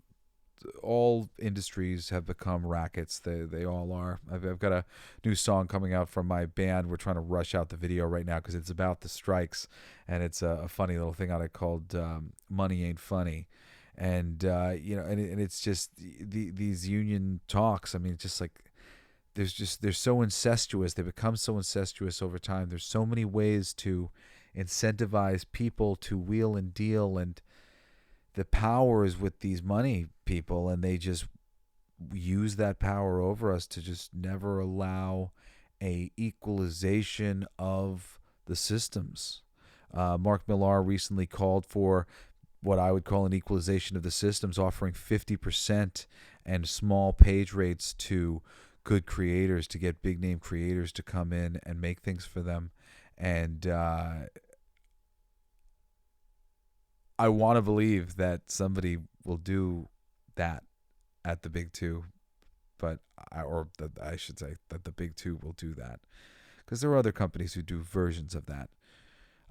All industries have become rackets. They all are. I've got a new song coming out from my band. We're trying to rush out the video right now because it's about the strikes, and it's a funny little thing on it called "Money Ain't Funny," and it's just these union talks. I mean, it's just like they're so incestuous. They become so incestuous over time. There's so many ways to incentivize people to wheel and deal, and the power is with these money people, and they just use that power over us to just never allow a equalization of the systems. Mark Millar recently called for what I would call an equalization of the systems, offering 50% and small page rates to good creators, to get big name creators to come in and make things for them. And I want to believe that somebody will do that at the big two, I should say that the big two will do that, because there are other companies who do versions of that,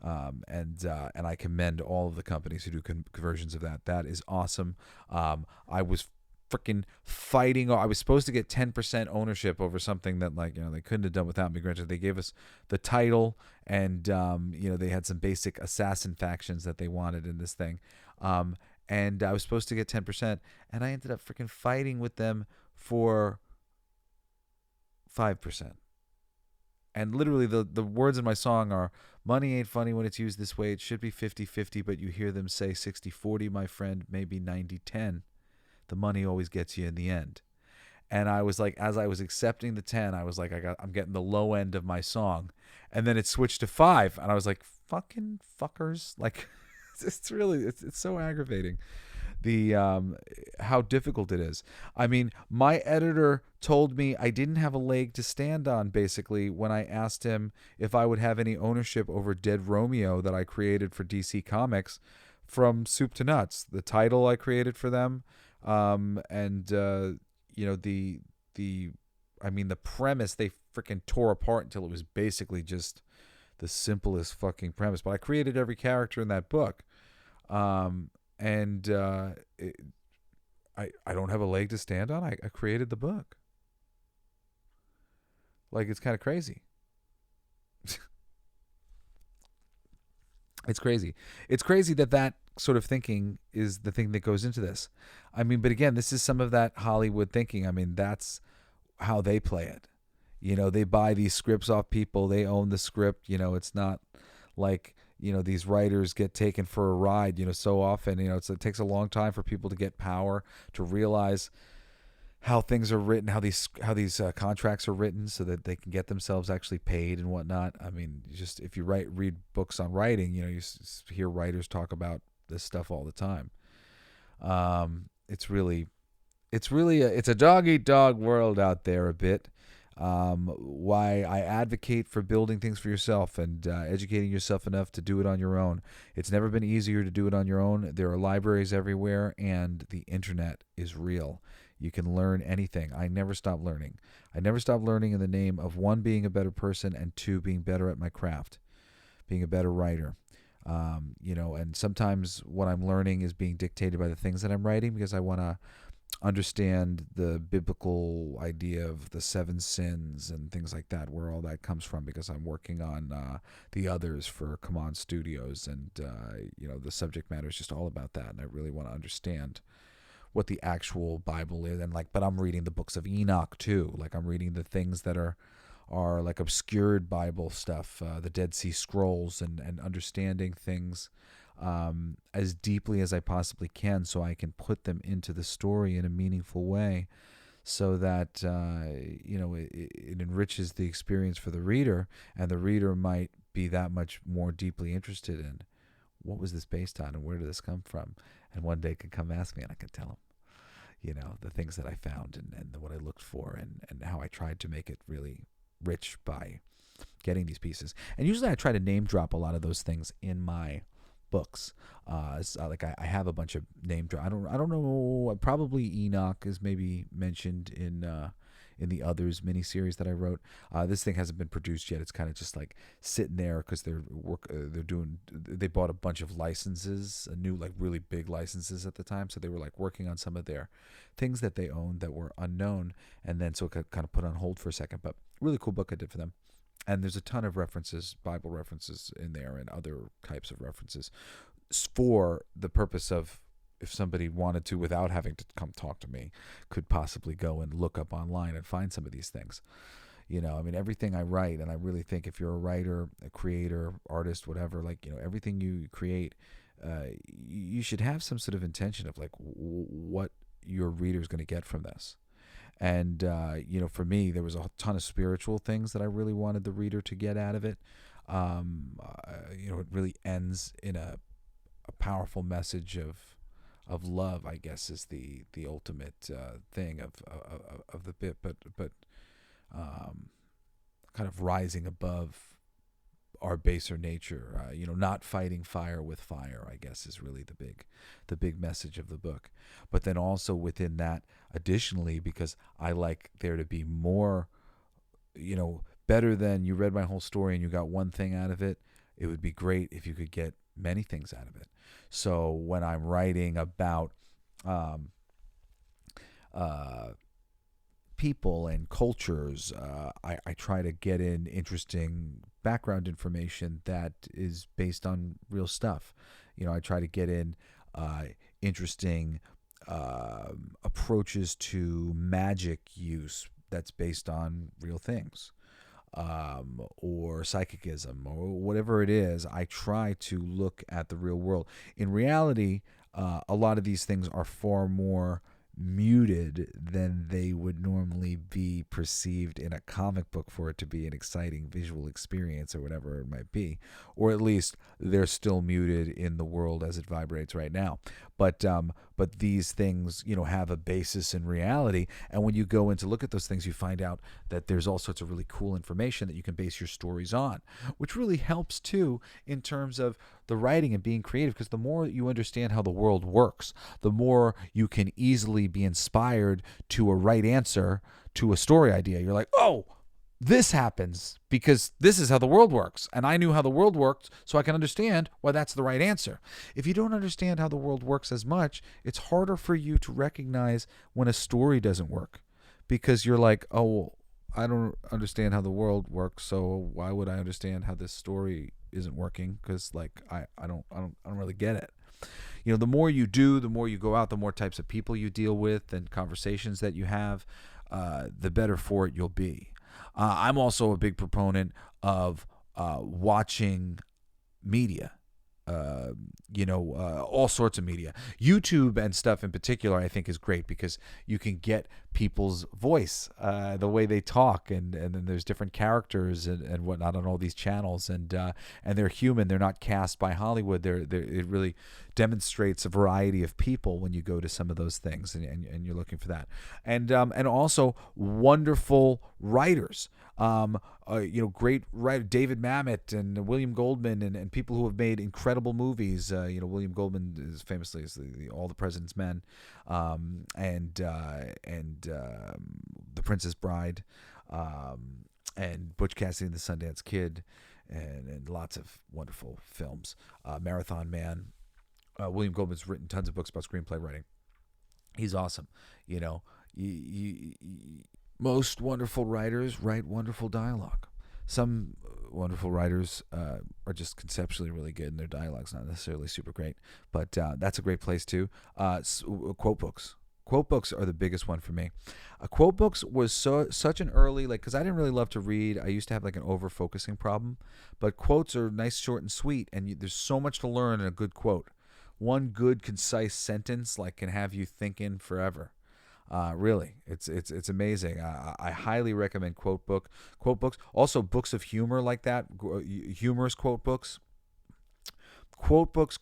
and I commend all of the companies who do versions of that. That is awesome. I was freaking fighting. I was supposed to get 10% ownership over something that they couldn't have done without me. Granted, they gave us the title, and they had some basic assassin factions that they wanted in this thing. And I was supposed to get 10%, and I ended up freaking fighting with them for 5%. And literally the words in my song are, "Money ain't funny when it's used this way. It should be 50-50, but you hear them say 60-40, my friend, maybe 90-10. The money always gets you in the end." And I was like, as I was accepting the 10, I was like, I'm getting the low end of my song. And then it switched to 5, and I was like, fucking fuckers. Like, it's so aggravating, the how difficult it is. I mean, my editor told me I didn't have a leg to stand on, basically, when I asked him if I would have any ownership over Dead Romeo that I created for DC Comics from soup to nuts. The title I created for them, the premise they freaking tore apart until it was basically just the simplest fucking premise. But I created every character in that book. I don't have a leg to stand on. I created the book. Like, it's kind of crazy. It's crazy. It's crazy that sort of thinking is the thing that goes into this. I mean, but again, this is some of that Hollywood thinking. I mean, that's how they play it. They buy these scripts off people. They own the script. It's not like, these writers get taken for a ride, so often. It takes a long time for people to get power, to realize how things are written, how these contracts are written, so that they can get themselves actually paid and whatnot. I mean, just if you read books on writing, you hear writers talk about this stuff all the time. It's a dog eat dog world out there a bit. Why I advocate for building things for yourself and educating yourself enough to do it on your own. It's never been easier to do it on your own. There are libraries everywhere, and the internet is real. You can learn anything. I never stop learning. I never stop learning in the name of, one, being a better person, and two, being better at my craft, being a better writer. And sometimes what I'm learning is being dictated by the things that I'm writing, because I want to understand the biblical idea of the 7 sins and things like that, where all that comes from, because I'm working on The Others for Come On Studios, and the subject matter is just all about that, and I really want to understand what the actual Bible is. And but I'm reading the books of Enoch too. Like, I'm reading the things that are like obscured Bible stuff, the Dead Sea Scrolls, and understanding things as deeply as I possibly can, so I can put them into the story in a meaningful way, so that it enriches the experience for the reader, and the reader might be that much more deeply interested in what was this based on and where did this come from, and one day can come ask me and I can tell them the things that I found and what I looked for, and how I tried to make it really rich by getting these pieces. And usually I try to name drop a lot of those things in my books. I have a bunch of name drop. I don't know. Probably Enoch is maybe mentioned in the Others miniseries that I wrote. This thing hasn't been produced yet. It's kind of just like sitting there because they bought a bunch of licenses, new really big licenses at the time. So they were working on some of their things that they owned that were unknown, and then so it got kind of put on hold for a second. But really cool book I did for them. And there's a ton of references, Bible references in there, and other types of references, for the purpose of, if somebody wanted to, without having to come talk to me, could possibly go and look up online and find some of these things. Everything I write, and I really think if you're a writer, a creator, artist, whatever, everything you create, you should have some sort of intention of what your reader's going to get from this. And, for me, there was a ton of spiritual things that I really wanted the reader to get out of it. It really ends in a powerful message of love, I guess, is the ultimate thing of the bit, but kind of rising above our baser nature, not fighting fire with fire, I guess, is really the big message of the book. But then also within that, additionally, because I like there to be more, better than you read my whole story and you got one thing out of it, it would be great if you could get many things out of it. So when I'm writing about people and cultures, I try to get in interesting background information that is based on real stuff. I try to get in interesting approaches to magic use that's based on real things, or psychicism, or whatever it is. I try to look at the real world. In reality, a lot of these things are far more muted than they would normally be perceived in a comic book for it to be an exciting visual experience, or whatever it might be. Or at least they're still muted in the world as it vibrates right now. But these things, have a basis in reality. And when you go in to look at those things, you find out that there's all sorts of really cool information that you can base your stories on, which really helps too in terms of the writing and being creative, because the more you understand how the world works, the more you can easily be inspired to a right answer to a story idea. You're like, oh, this happens because this is how the world works, and I knew how the world worked, so I can understand why that's the right answer. If you don't understand how the world works as much, it's harder for you to recognize when a story doesn't work, because you're like, oh, I don't understand how the world works, so why would I understand how this story isn't working? Because I don't really get it. The more you do, the more you go out, the more types of people you deal with and conversations that you have, the better for it you'll be. I'm also a big proponent of watching media, all sorts of media. YouTube and stuff in particular, I think, is great because you can get people's voice, the way they talk, and then there's different characters and whatnot on all these channels, and they're human. They're not cast by Hollywood. It really demonstrates a variety of people when you go to some of those things, and you're looking for that, and also wonderful writers. Great writer David Mamet and William Goldman and people who have made incredible movies. William Goldman is famously as the All the President's Men, and The Princess Bride, and Butch Cassidy and the Sundance Kid, and lots of wonderful films. Marathon Man. William Goldman's written tons of books about screenplay writing. He's awesome. Most wonderful writers write wonderful dialogue. Some wonderful writers are just conceptually really good, and their dialogue's not necessarily super great. But that's a great place too. Quote books. Quote books are the biggest one for me. Quote books was such an early, because I didn't really love to read. I used to have like an over-focusing problem. But quotes are nice, short, and sweet, and there's so much to learn in a good quote. One good, concise sentence can have you thinking forever. Really, it's amazing. I highly recommend quote books. Also, books of humor like that, humorous quote books. Quote books.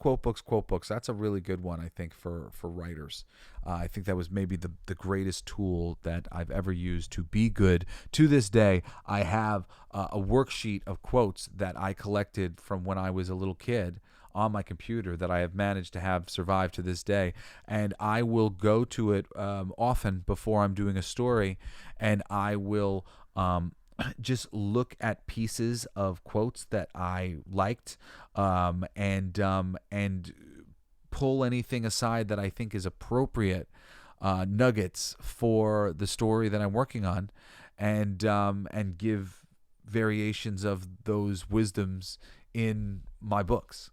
That's a really good one, I think, for writers. I think that was maybe the greatest tool that I've ever used to be good. To this day, I have a worksheet of quotes that I collected from when I was a little kid on my computer that I have managed to have survive to this day, and I will go to it often before I'm doing a story, and I will just look at pieces of quotes that I liked, and pull anything aside that I think is appropriate, nuggets for the story that I'm working on, and give variations of those wisdoms in my books.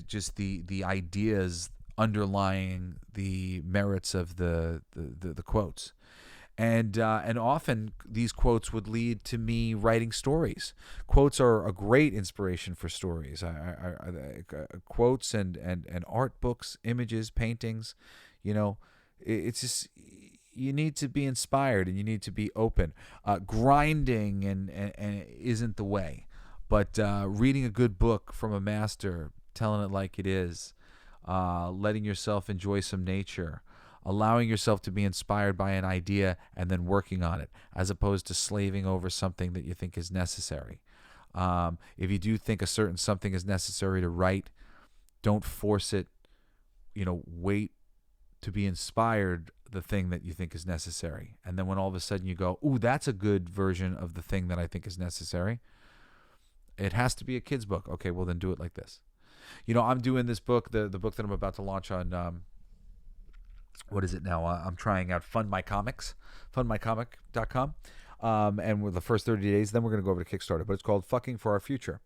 Just the ideas underlying the merits of the quotes. And often these quotes would lead to me writing stories. Quotes are a great inspiration for stories. Quotes and art books, images, paintings, it's just, you need to be inspired and you need to be open. Grinding and isn't the way. But reading a good book from a master, telling it like it is, letting yourself enjoy some nature, allowing yourself to be inspired by an idea and then working on it, as opposed to slaving over something that you think is necessary. If you do think a certain something is necessary to write, don't force it. Wait to be inspired the thing that you think is necessary. And then when all of a sudden you go, ooh, that's a good version of the thing that I think is necessary. It has to be a kid's book. Okay, well then do it like this. I'm doing this book, the book that I'm about to launch on, what is it now? I'm trying out fundmycomic.com. And with the first 30 days, then we're going to go over to Kickstarter. But it's called Fucking for Our Future.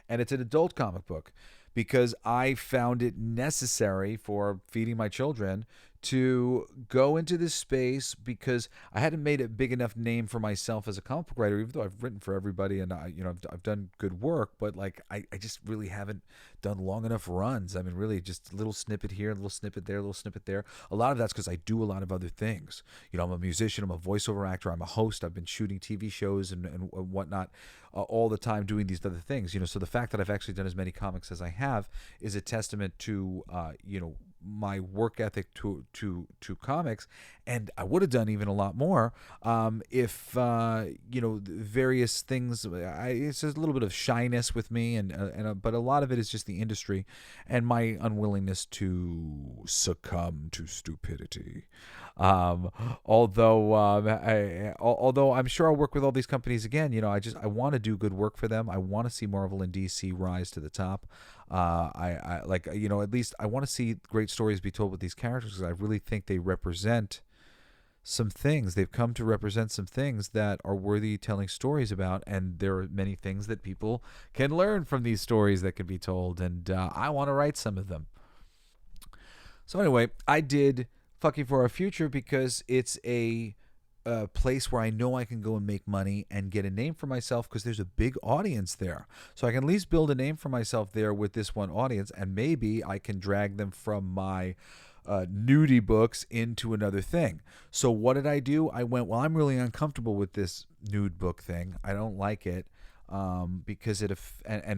And it's an adult comic book because I found it necessary for feeding my children to go into this space because I hadn't made a big enough name for myself as a comic book writer, even though I've written for everybody and I've done good work, but I just really haven't done long enough runs. I mean, really just a little snippet here, a little snippet there, a little snippet there. A lot of that's because I do a lot of other things. I'm a musician, I'm a voiceover actor, I'm a host, I've been shooting TV shows and whatnot all the time doing these other things. So the fact that I've actually done as many comics as I have is a testament to my work ethic to comics, and I would have done even a lot more if various things. It's a little bit of shyness with me, but a lot of it is just the industry and my unwillingness to succumb to stupidity. Although I'm sure I'll work with all these companies again. I want to do good work for them. I want to see Marvel and DC rise to the top. At least I want to see great stories be told with these characters because I really think they represent some things. They've come to represent some things that are worthy telling stories about, and there are many things that people can learn from these stories that can be told, and I want to write some of them. So anyway, I did Fucking for Our Future because it's a a place where I know I can go and make money and get a name for myself because there's a big audience there. So I can at least build a name for myself there with this one audience, and maybe I can drag them from my nudie books into another thing. So what did I do? I went, well, I'm really uncomfortable with this nude book thing. I don't like it because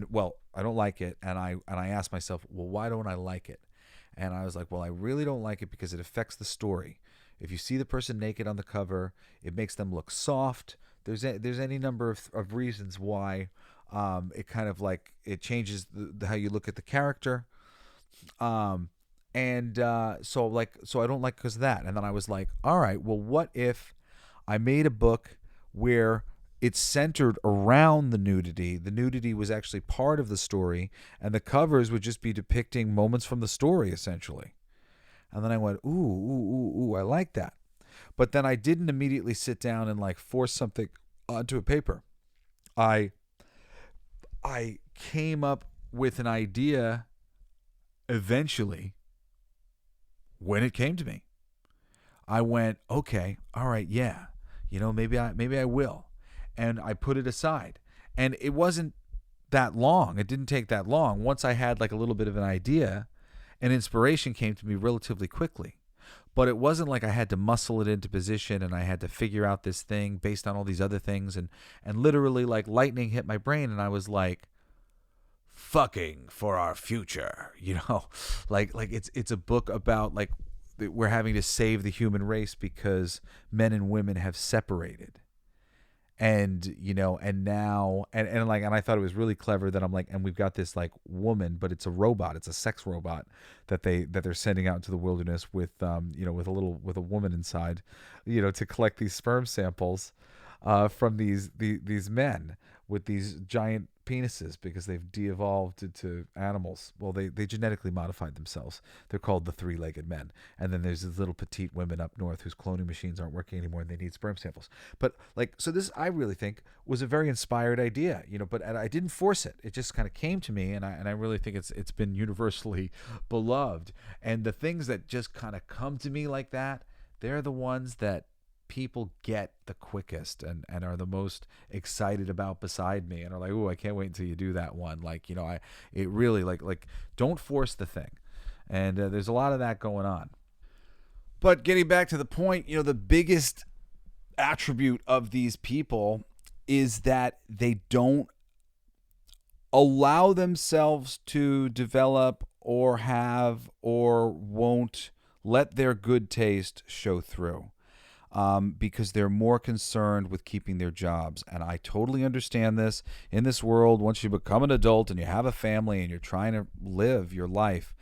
well, I don't like it, and I asked myself, well, why don't I like it? And I was like, well, I really don't like it because it affects the story. If you see the person naked on the cover, it makes them look soft. There's any number of reasons why it kind of like it changes how you look at the character. So I don't like because of that. And then I was like, all right, well, what if I made a book where it's centered around the nudity? The nudity was actually part of the story, and the covers would just be depicting moments from the story, essentially. And then I went, ooh, I like that. But then I didn't immediately sit down and like force something onto a paper. I came up with an idea eventually when it came to me. I went, okay, all right, yeah. Maybe I will. And I put it aside. And it wasn't that long. It didn't take that long. Once I had like a little bit of an idea, and inspiration came to me relatively quickly. But it wasn't like I had to muscle it into position and I had to figure out this thing based on all these other things. And literally like lightning hit my brain and I was like, fucking for our future, like it's a book about like we're having to save the human race because men and women have separated. And and now and I thought it was really clever that I'm like, and we've got this like woman, but it's a robot, it's a sex robot that they're sending out into the wilderness with with a woman inside, to collect these sperm samples from these men with these giant penises because they've de-evolved into animals. Well, they genetically modified themselves. They're called the three-legged men. And then there's these little petite women up north whose cloning machines aren't working anymore and they need sperm samples. But so this, I really think, was a very inspired idea, but I didn't force it. It just kind of came to me, and I really think it's been universally beloved. And the things that just kind of come to me like that, they're the ones that people get the quickest and are the most excited about beside me and are like, oh, I can't wait until you do that one. It really like don't force the thing. And there's a lot of that going on. But getting back to the point, the biggest attribute of these people is that they don't allow themselves to develop or have or won't let their good taste show through. Because they're more concerned with keeping their jobs. And I totally understand this. In this world, once you become an adult and you have a family and you're trying to live your life,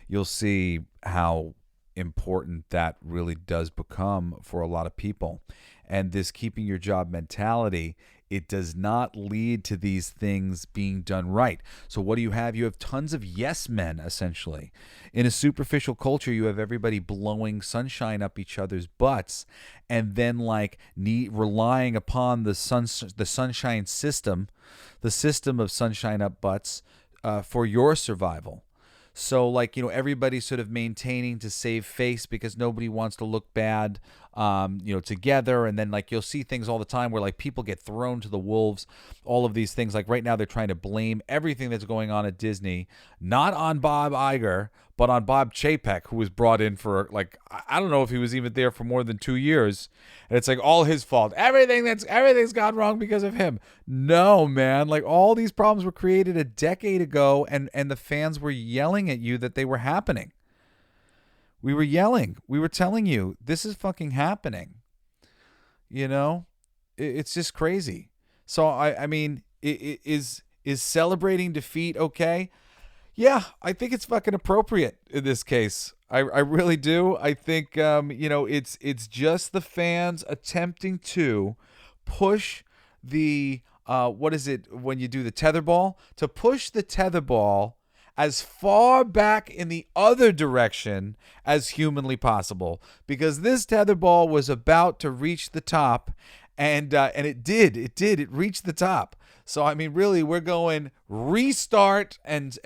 you'll see how important that really does become for a lot of people. And this keeping your job mentality, it does not lead to these things being done right. So what do you have? You have tons of yes men, essentially. In a superficial culture, you have everybody blowing sunshine up each other's butts and then relying upon the sunshine system, the system of sunshine up butts for your survival. So everybody's sort of maintaining to save face because nobody wants to look bad, together. And then you'll see things all the time where people get thrown to the wolves, all of these things. Like right now they're trying to blame everything that's going on at Disney, not on Bob Iger, but on Bob Chapek, who was brought in for I don't know if he was even there for more than 2 years. And it's all his fault. Everything's gone wrong because of him. No, man. All these problems were created a decade ago and the fans were yelling at you that they were happening. We were yelling. We were telling you, this is fucking happening. It's just crazy. So, I mean, is celebrating defeat okay? Yeah, I think it's fucking appropriate in this case. I really do. I think, it's just the fans attempting to push the, what is it when you do the tetherball? To push the tetherball as far back in the other direction as humanly possible, because this tetherball was about to reach the top, and it did. It reached the top. So I mean, really, we're going restart, and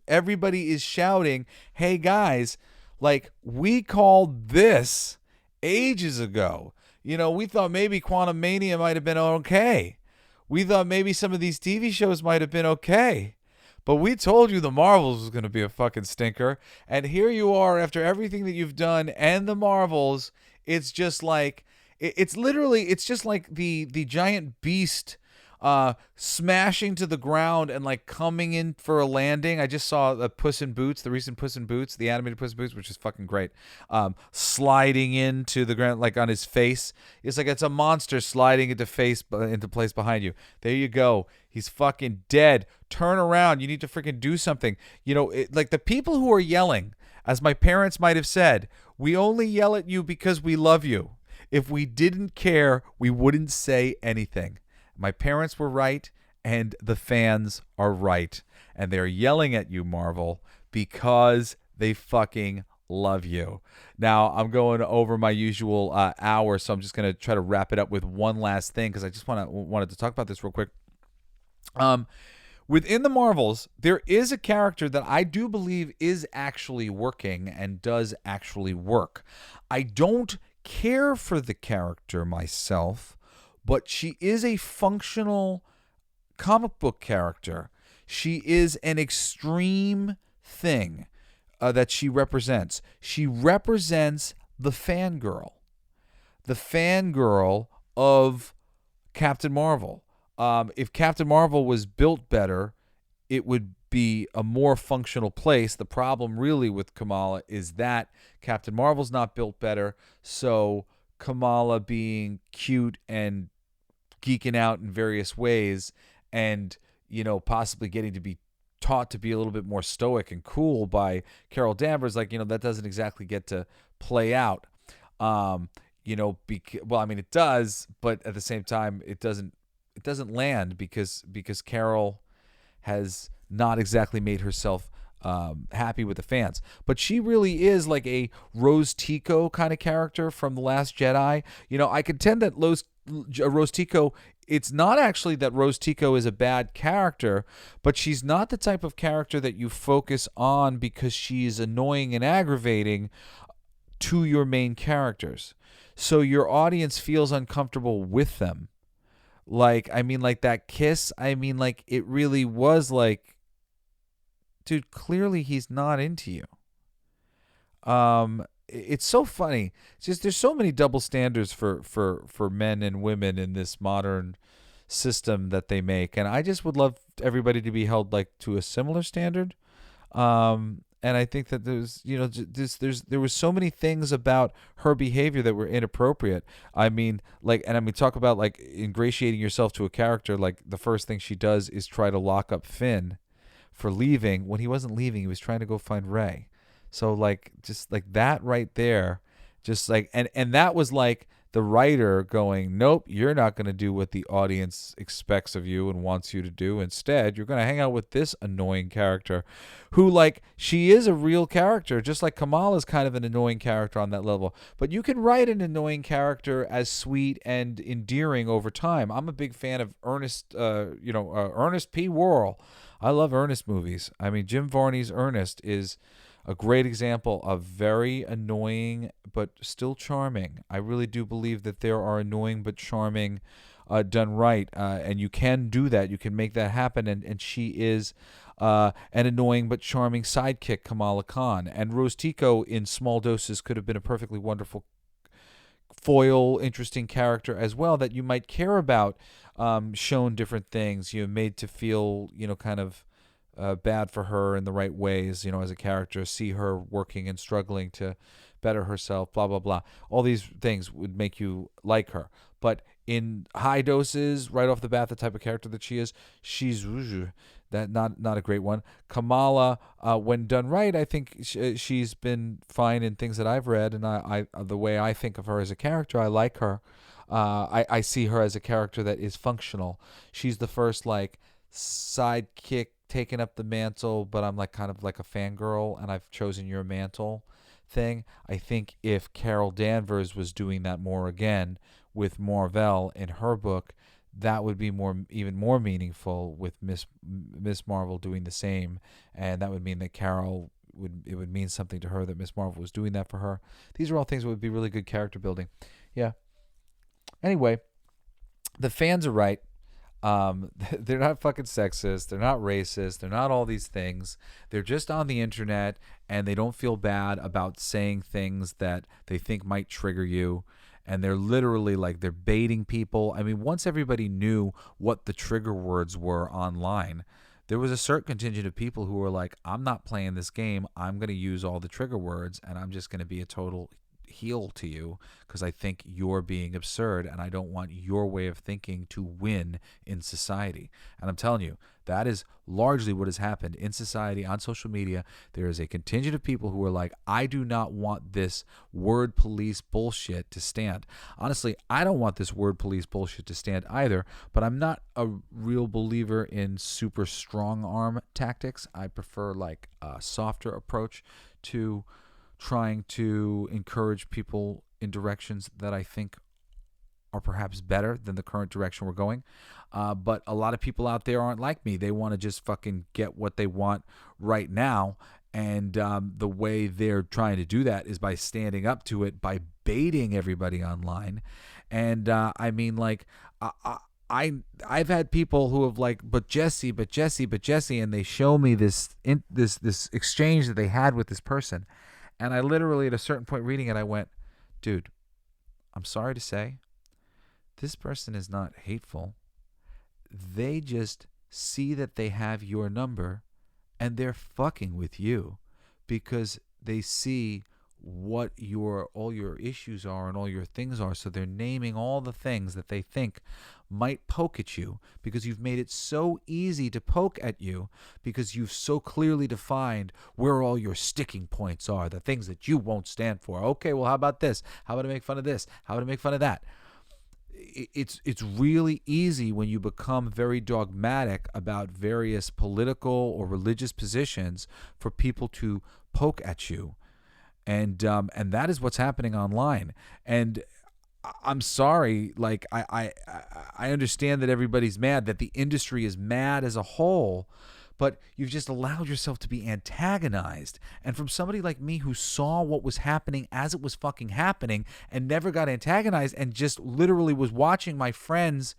everybody is shouting, "Hey guys, we called this ages ago. We thought maybe Quantum Mania might have been okay. We thought maybe some of these TV shows might have been okay. But we told you the Marvels was going to be a fucking stinker. And here you are after everything that you've done and the Marvels. It's just like, it's just like the giant beast smashing to the ground and like coming in for a landing. I just saw the Puss in Boots, the recent Puss in Boots, the animated Puss in Boots, which is fucking great. Sliding into the ground like on his face. It's like it's a monster sliding into place behind you. There you go. He's fucking dead. Turn around. You need to freaking do something. Like the people who are yelling, as my parents might have said, we only yell at you because we love you. If we didn't care, we wouldn't say anything. My parents were right, and the fans are right. And they're yelling at you, Marvel, because they fucking love you. Now, I'm going over my usual hour, so I'm just going to try to wrap it up with one last thing, because I just wanted to talk about this real quick. Within the Marvels, there is a character that I do believe is actually working and does actually work. I don't care for the character myself, but she is a functional comic book character. She is an extreme thing that she represents. She represents the fangirl of Captain Marvel. If Captain Marvel was built better, it would be a more functional place. The problem really with Kamala is that Captain Marvel's not built better, so Kamala being cute and geeking out in various ways and, possibly getting to be taught to be a little bit more stoic and cool by Carol Danvers, that doesn't exactly get to play out. It does, but at the same time, it doesn't land because Carol has not exactly made herself happy with the fans. But she really is like a Rose Tico kind of character from The Last Jedi. I contend that Rose Tico, it's not actually that Rose Tico is a bad character, but she's not the type of character that you focus on because she's annoying and aggravating to your main characters. So your audience feels uncomfortable with them. Like that kiss, it really was like, dude, clearly he's not into you. It's so funny. It's just there's so many double standards for men and women in this modern system that they make, and I just would love everybody to be held like to a similar standard. And I think that there was so many things about her behavior that were inappropriate. Talk about like ingratiating yourself to a character. Like the first thing she does is try to lock up Finn for leaving when he wasn't leaving. He was trying to go find Rey. So like just like that right there, just like and that was like the writer going, nope, you're not going to do what the audience expects of you and wants you to do. Instead, you're going to hang out with this annoying character who, like, she is a real character, just like Kamala's kind of an annoying character on that level. But you can write an annoying character as sweet and endearing over time. I'm a big fan of Ernest P. Worrell. I love Ernest movies. Jim Varney's Ernest is a great example of very annoying but still charming. I really do believe that there are annoying but charming done right, and you can do that. You can make that happen, and she is an annoying but charming sidekick, Kamala Khan. And Rose Tico, in small doses, could have been a perfectly wonderful foil, interesting character as well that you might care about, shown different things, made to feel, kind of bad for her in the right ways, as a character, see her working and struggling to better herself, blah, blah, blah. All these things would make you like her. But in high doses, right off the bat, the type of character that she is, she's that not a great one. Kamala, when done right, I think she's been fine in things that I've read, and I the way I think of her as a character, I like her. I see her as a character that is functional. She's the first like sidekick taking up the mantle, but I'm like kind of like a fangirl and I've chosen your mantle thing. I think if Carol Danvers was doing that more again with Marvel in her book, that would be even more meaningful with Miss Marvel doing the same, and that would mean that Carol would mean something to her that Miss Marvel was doing that for her. These are all things that would be really good character building. Yeah. Anyway, the fans are right. They're not fucking sexist. They're not racist. They're not all these things. They're just on the internet, and they don't feel bad about saying things that they think might trigger you. And they're literally like, they're baiting people. I mean, once everybody knew what the trigger words were online, there was a certain contingent of people who were like, I'm not playing this game. I'm going to use all the trigger words, and I'm just going to be a total heel to you because I think you're being absurd, and I don't want your way of thinking to win in society. And I'm telling you, that is largely what has happened in society on social media. There is a contingent of people who are like, I do not want this word police bullshit to stand. Honestly, I don't want this word police bullshit to stand either, but I'm not a real believer in super strong arm tactics. I prefer like a softer approach to trying to encourage people in directions that I think are perhaps better than the current direction we're going. But a lot of people out there aren't like me. They want to just fucking get what they want right now. And the way they're trying to do that is by standing up to it, by baiting everybody online. And I mean, like, I've had people who have like, but Jesse, and they show me this exchange that they had with this person. And I literally, at a certain point reading it, I went, dude, I'm sorry to say, this person is not hateful. They just see that they have your number and they're fucking with you because they see what all your issues are and all your things are. So they're naming all the things that they think might poke at you because you've made it so easy to poke at you because you've so clearly defined where all your sticking points are, the things that you won't stand for. Okay, well, how about this? How about I make fun of this? How about I make fun of that? It's really easy when you become very dogmatic about various political or religious positions for people to poke at you. And that is what's happening online. And I'm sorry, like I understand that everybody's mad, that the industry is mad as a whole, but you've just allowed yourself to be antagonized. And from somebody like me who saw what was happening as it was fucking happening and never got antagonized and just literally was watching my friends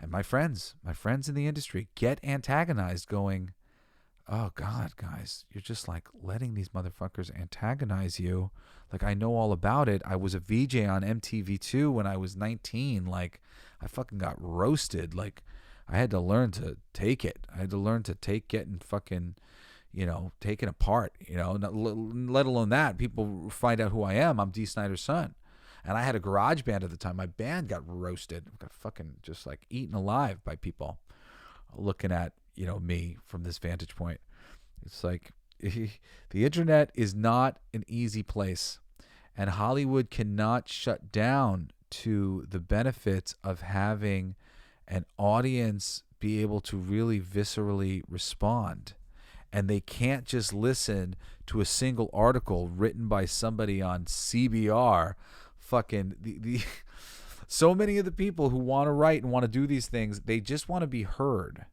in the industry get antagonized going, oh God, guys, you're just like letting these motherfuckers antagonize you. Like, I know all about it. I was a VJ on MTV2 when I was 19. Like, I fucking got roasted. Like, I had to learn to take it. I had to learn to take getting fucking, taken apart, let alone that. People find out who I am. I'm Dee Snider's son. And I had a garage band at the time. My band got roasted. Got fucking just like eaten alive by people looking at, me from this vantage point. It's like the internet is not an easy place, and Hollywood cannot shut down to the benefits of having an audience be able to really viscerally respond. And they can't just listen to a single article written by somebody on CBR. Fucking the so many of the people who want to write and want to do these things, they just want to be heard.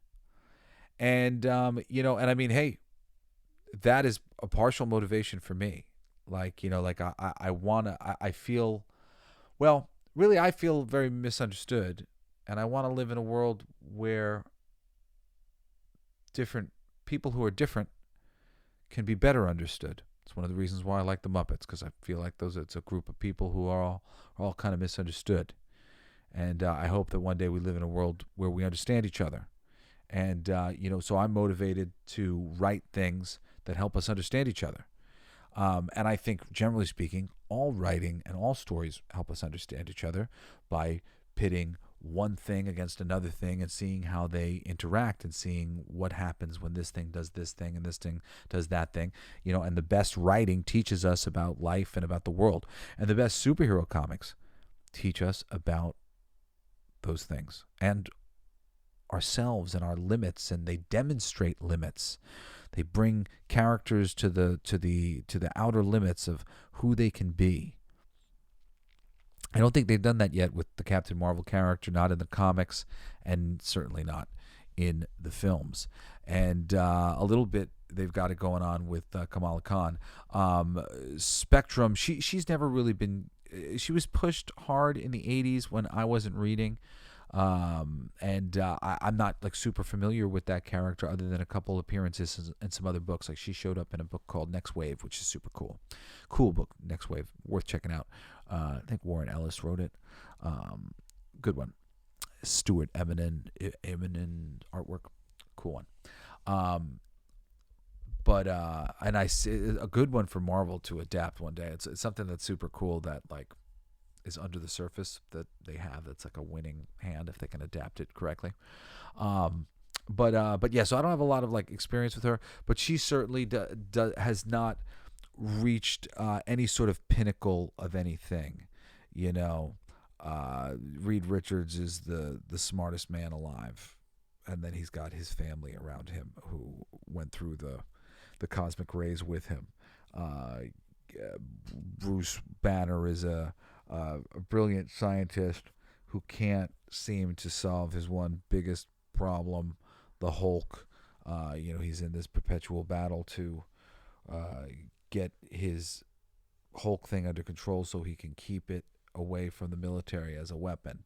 And, and I mean, hey, that is a partial motivation for me. Like, I feel, well, really, I feel very misunderstood. And I want to live in a world where different people who are different can be better understood. It's one of the reasons why I like the Muppets, because I feel like it's a group of people who are all kind of misunderstood. And I hope that one day we live in a world where we understand each other. And, so I'm motivated to write things that help us understand each other. And I think, generally speaking, all writing and all stories help us understand each other by pitting one thing against another thing and seeing how they interact and seeing what happens when this thing does this thing and this thing does that thing. And the best writing teaches us about life and about the world. And the best superhero comics teach us about those things and ourselves and our limits, and they demonstrate limits. They bring characters to the outer limits of who they can be. I don't think they've done that yet with the Captain Marvel character, not in the comics, and certainly not in the films. And a little bit they've got it going on with Kamala Khan. Spectrum, she's never really been she was pushed hard in the 80s when I wasn't reading. I'm not like super familiar with that character other than a couple appearances in some other books. Like she showed up in a book called Next Wave, which is super cool book. Next Wave, worth checking out. I think Warren Ellis wrote it. Good one. Stuart Eminem artwork, cool one. And I see a good one for Marvel to adapt one day. It's something that's super cool that like is under the surface that they have. That's like a winning hand if they can adapt it correctly. But yeah, so I don't have a lot of like experience with her, but she certainly has not reached any sort of pinnacle of anything. You know, Reed Richards is the smartest man alive, and then he's got his family around him who went through the cosmic rays with him. Bruce Banner is a brilliant scientist who can't seem to solve his one biggest problem, the Hulk. He's in this perpetual battle to get his Hulk thing under control so he can keep it away from the military as a weapon.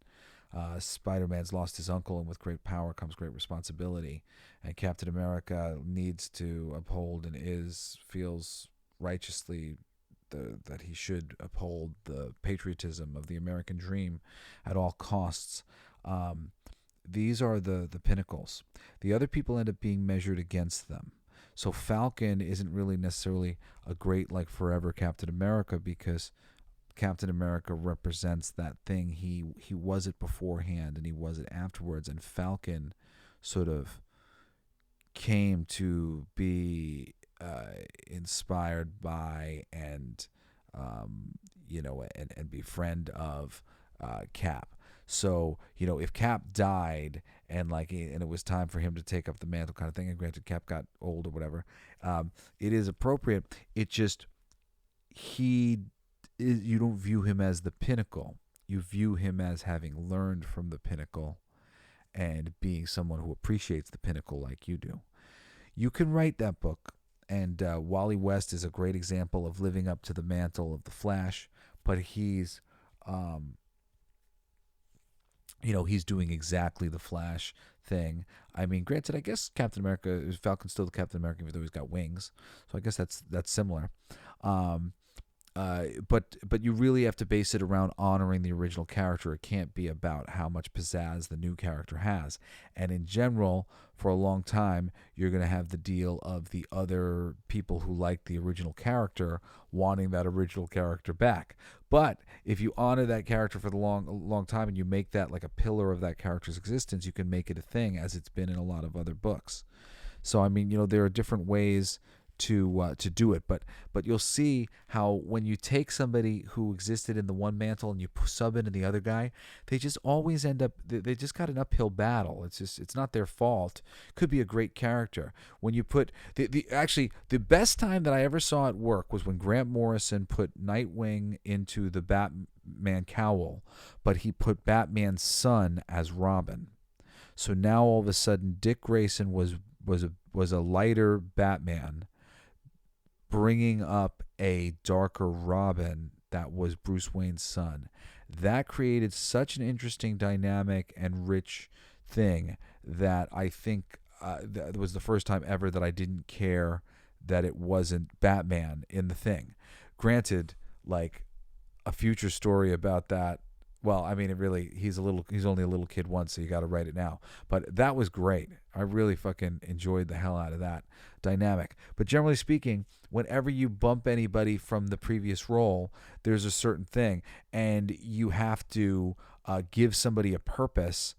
Spider-Man's lost his uncle, and with great power comes great responsibility. And Captain America needs to uphold and feels righteously that he should uphold the patriotism of the American dream at all costs. These are the pinnacles. The other people end up being measured against them. So Falcon isn't really necessarily a great like forever Captain America, because Captain America represents that thing. He was it beforehand and he was it afterwards, and Falcon sort of came to be inspired by and be friend of Cap. So if Cap died and it was time for him to take up the mantle kind of thing, and granted Cap got old or whatever, it is appropriate. It just you don't view him as the pinnacle. You view him as having learned from the pinnacle and being someone who appreciates the pinnacle like you do. You can write that book, and Wally West is a great example of living up to the mantle of the Flash, but he's he's doing exactly the Flash thing. I mean, granted, I guess Captain America, Falcon's still the Captain America, even though he's got wings. So I guess that's similar. But you really have to base it around honoring the original character. It can't be about how much pizzazz the new character has. And in general, for a long time, you're going to have the deal of the other people who like the original character wanting that original character back. But if you honor that character for the long time and you make that like a pillar of that character's existence, you can make it a thing, as it's been in a lot of other books. So I mean, there are different ways to do it, but you'll see how when you take somebody who existed in the one mantle and you sub into the other guy, they just always end up, they just got an uphill battle. It's not their fault. Could be a great character. When you put actually the best time that I ever saw it work was when Grant Morrison put Nightwing into the Batman cowl, but he put Batman's son as Robin. So now all of a sudden Dick Grayson was a lighter Batman, bringing up a darker Robin that was Bruce Wayne's son. That created such an interesting dynamic and rich thing that I think that was the first time ever that I didn't care that it wasn't Batman in the thing. Granted, like a future story about that, well, I mean, he's only a little kid once, so you got to write it now. But that was great. I really fucking enjoyed the hell out of that dynamic. But generally speaking, whenever you bump anybody from the previous role, there's a certain thing, and you have to give somebody a purpose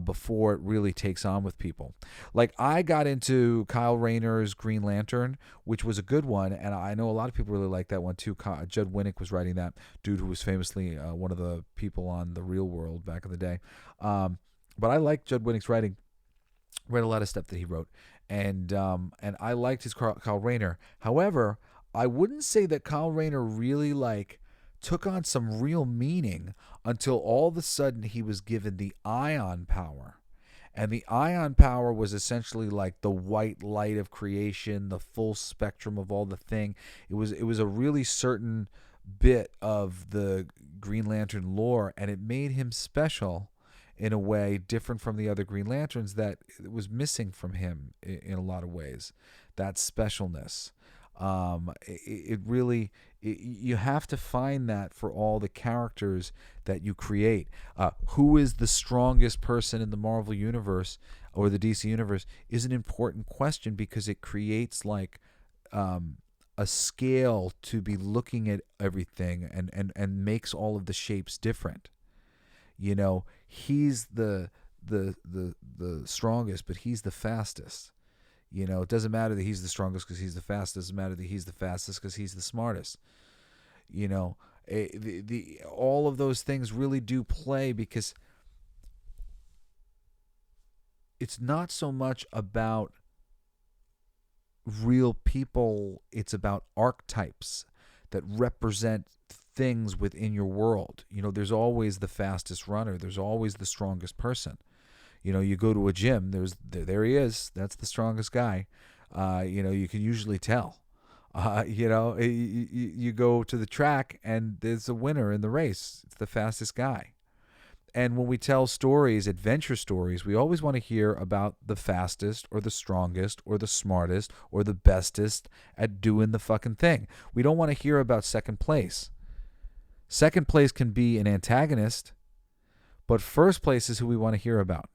before it really takes on with people. Like, I got into Kyle Rayner's Green Lantern, which was a good one, and I know a lot of people really like that one too. Judd Winnick was writing that, dude who was famously one of the people on The Real World back in the day. But I liked Judd Winnick's writing. Read a lot of stuff that he wrote, and I liked his Kyle Rayner. However, I wouldn't say that Kyle Rayner really took on some real meaning until all of a sudden he was given the ion power. And the ion power was essentially like the white light of creation, the full spectrum of all the thing. It was a really certain bit of the Green Lantern lore, and it made him special in a way different from the other Green Lanterns that was missing from him in a lot of ways. That specialness. It really, you have to find that for all the characters that you create. Who is the strongest person in the Marvel Universe or the DC Universe is an important question, because it creates like a scale to be looking at everything and makes all of the shapes different. You know, he's the strongest, but he's the fastest. You know, it doesn't matter that he's the strongest because he's the fastest. It doesn't matter that he's the fastest because he's the smartest. You know, all of those things really do play, because it's not so much about real people. It's about archetypes that represent things within your world. You know, there's always the fastest runner. There's always the strongest person. You know, you go to a gym, there he is. That's the strongest guy. You know, you can usually tell. You know, you go to the track and there's a winner in the race. It's the fastest guy. And when we tell stories, adventure stories, we always want to hear about the fastest or the strongest or the smartest or the bestest at doing the fucking thing. We don't want to hear about second place. Second place can be an antagonist, but first place is who we want to hear about.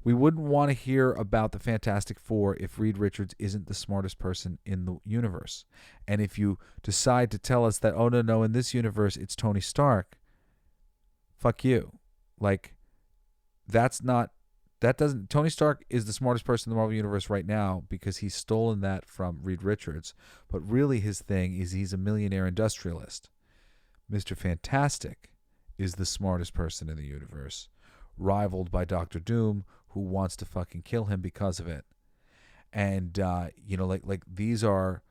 We wouldn't want to hear about the Fantastic Four if Reed Richards isn't the smartest person in the universe. And if you decide to tell us that, oh, no, in this universe it's Tony Stark, fuck you. Like, Tony Stark is the smartest person in the Marvel Universe right now because he's stolen that from Reed Richards. But really his thing is he's a millionaire industrialist. Mr. Fantastic is the smartest person in the universe, rivaled by Doctor Doom, who wants to fucking kill him because of it. And, you know, like these are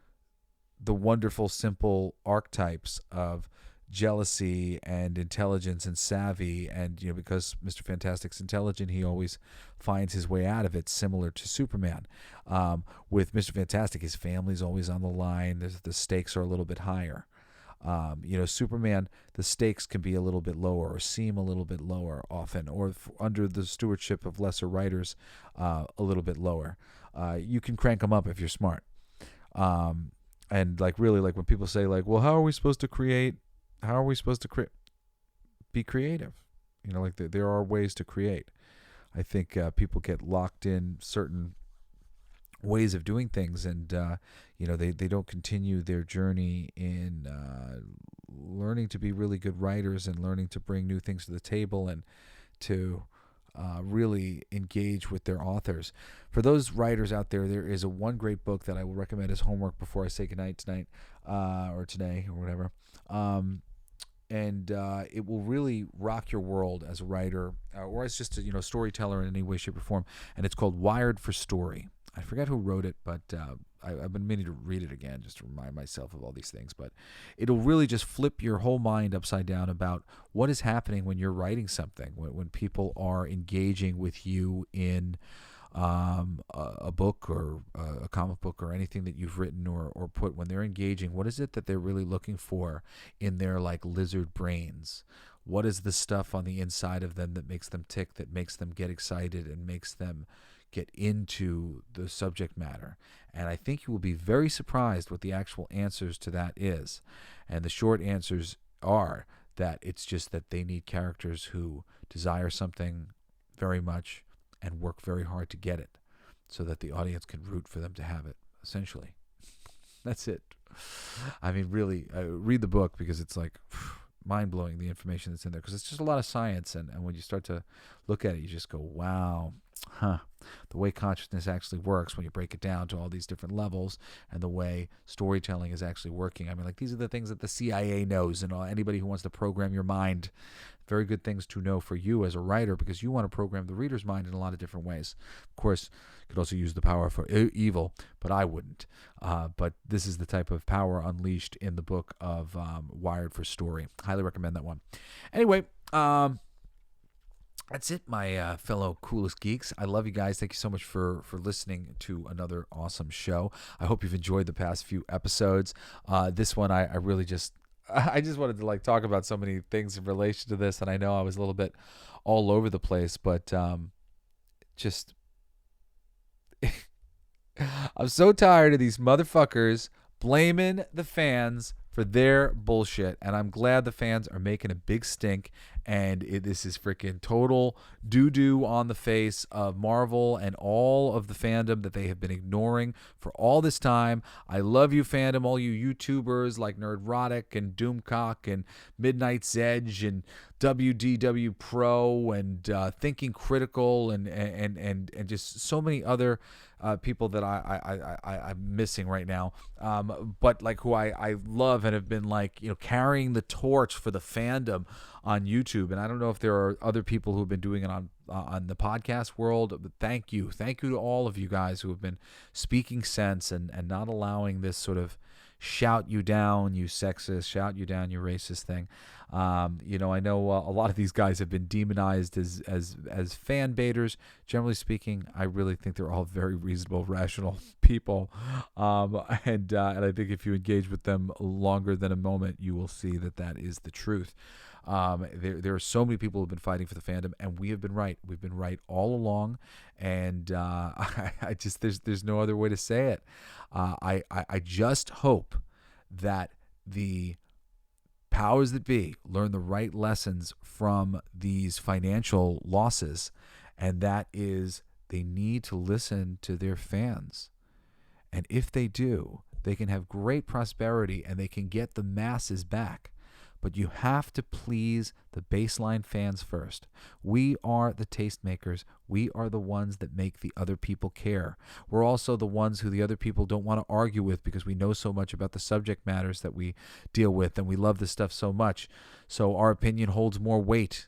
the wonderful, simple archetypes of jealousy and intelligence and savvy. And, you know, because Mr. Fantastic's intelligent, he always finds his way out of it, similar to Superman. With Mr. Fantastic, his family's always on the line. The stakes are a little bit higher. You know, Superman, the stakes can be a little bit lower or seem a little bit lower often, or under the stewardship of lesser writers, a little bit lower. You can crank them up if you're smart. And like really, like when people say like, well, how are we supposed to create? How are we supposed to be creative? You know, like there are ways to create. I think people get locked in certain ways of doing things, and you know, they don't continue their journey in learning to be really good writers and learning to bring new things to the table and to really engage with their authors. For those writers out there, there is one great book that I will recommend as homework before I say goodnight tonight or today or whatever. And it will really rock your world as a writer or as just a storyteller in any way, shape, or form. And it's called Wired for Story. I forget who wrote it, but I've been meaning to read it again just to remind myself of all these things. But it'll really just flip your whole mind upside down about what is happening when you're writing something, when people are engaging with you in a book or a comic book or anything that you've written or put. When they're engaging, what is it that they're really looking for in their like lizard brains? What is the stuff on the inside of them that makes them tick, that makes them get excited and makes them get into the subject matter? And I think you will be very surprised what the actual answers to that is. And the short answers are that it's just that they need characters who desire something very much and work very hard to get it so that the audience can root for them to have it, essentially. That's it. I mean, really, read the book because it's like mind-blowing, the information that's in there, because it's just a lot of science, and when you start to look at it, you just go, wow, the way consciousness actually works when you break it down to all these different levels, and the way storytelling is actually working. I mean, like, these are the things that the CIA knows, and anybody who wants to program your mind. Very good things to know for you as a writer, because you want to program the reader's mind in a lot of different ways. Of course, you could also use the power for evil, but I wouldn't. But this is the type of power unleashed in the book of Wired for Story. Highly recommend that one. Anyway, that's it, my fellow Coolest Geeks. I love you guys. Thank you so much for listening to another awesome show. I hope you've enjoyed the past few episodes. This one, I really just... I just wanted to like talk about so many things in relation to this, and I know I was a little bit all over the place, but just I'm so tired of these motherfuckers blaming the fans for their bullshit, and I'm glad the fans are making a big stink, and this is freaking total doo-doo on the face of Marvel and all of the fandom that they have been ignoring for all this time. I love you, fandom, all you YouTubers like Nerdrotic and Doomcock and Midnight's Edge and WDW Pro and Thinking Critical and just so many other people that I'm missing right now, but like who I love and have been like, you know, carrying the torch for the fandom on YouTube. And I don't know if there are other people who have been doing it on the podcast world, but thank you to all of you guys who have been speaking sense and not allowing this sort of shout you down, you sexist, shout you down, you racist thing. You know, I know a lot of these guys have been demonized as fan baiters. Generally speaking, I really think they're all very reasonable, rational people. And I think if you engage with them longer than a moment, you will see that is the truth. There are so many people who have been fighting for the fandom, and we have been right. We've been right all along, and I just there's no other way to say it. I just hope that the powers that be learn the right lessons from these financial losses, and that is they need to listen to their fans. And if they do, they can have great prosperity and they can get the masses back. But you have to please the baseline fans first. We are the tastemakers. We are the ones that make the other people care. We're also the ones who the other people don't want to argue with because we know so much about the subject matters that we deal with, and we love this stuff so much. So our opinion holds more weight.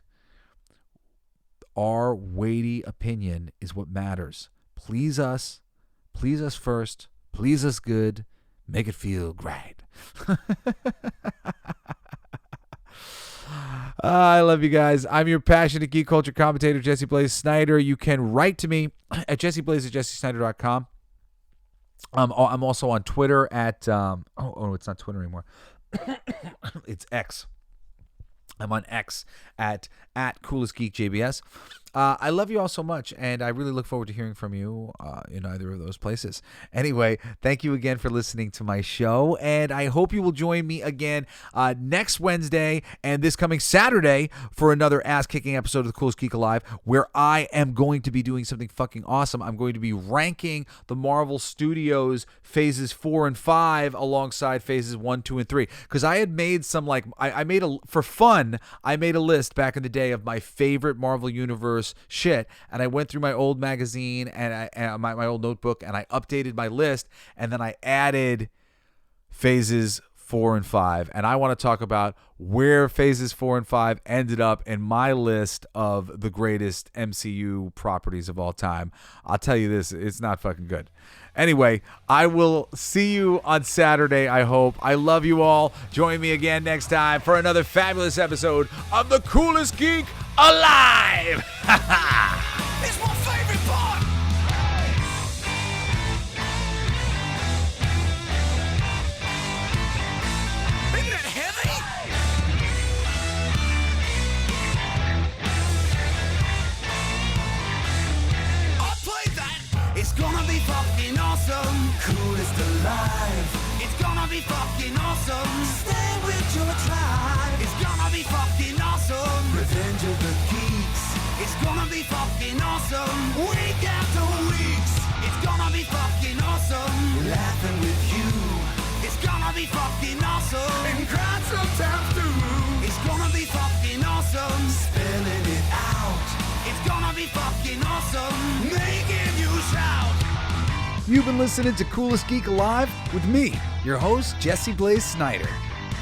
Our weighty opinion is what matters. Please us first. Please us good. Make it feel great. I love you guys. I'm your passionate geek culture commentator, Jesse Blaze Snyder. You can write to me at jesseblaze@jessesnyder.com. I'm also on Twitter at it's not Twitter anymore. It's X. I'm on X at Coolest Geek JBS. I love you all so much, and I really look forward to hearing from you in either of those places. Anyway, thank you again for listening to my show, and I hope you will join me again next Wednesday and this coming Saturday for another ass-kicking episode of the Coolest Geek Alive, where I am going to be doing something fucking awesome. I'm going to be ranking the Marvel Studios phases 4 and 5 alongside phases 1, 2, and 3, because I had made some, like, I made for fun, I made a list back in the day of my favorite Marvel Universe shit, and I went through my old magazine and my old notebook, and I updated my list, and then I added phases 4 and 5, and I want to talk about where phases 4 and 5 ended up in my list of the greatest MCU properties of all time. I'll tell you this, it's not fucking good. Anyway, I will see you on Saturday, I hope. I love you all. Join me again next time for another fabulous episode of the Coolest Geek Alive! It's my favorite part. Isn't that heavy? I played that. It's gonna be fucking awesome. Coolest alive. It's gonna be fucking awesome. Stay with your tribe. It's gonna be fucking awesome. Revenge of the Geeks. It's gonna be fucking awesome. Week after weeks. It's gonna be fucking awesome. Laughing with you. It's gonna be fucking awesome. And crying sometimes too. It's gonna be fucking awesome. Spelling it out. It's gonna be fucking awesome. Making you shout. You've been listening to Coolest Geek Alive with me, your host, Jesse Blaze Snyder.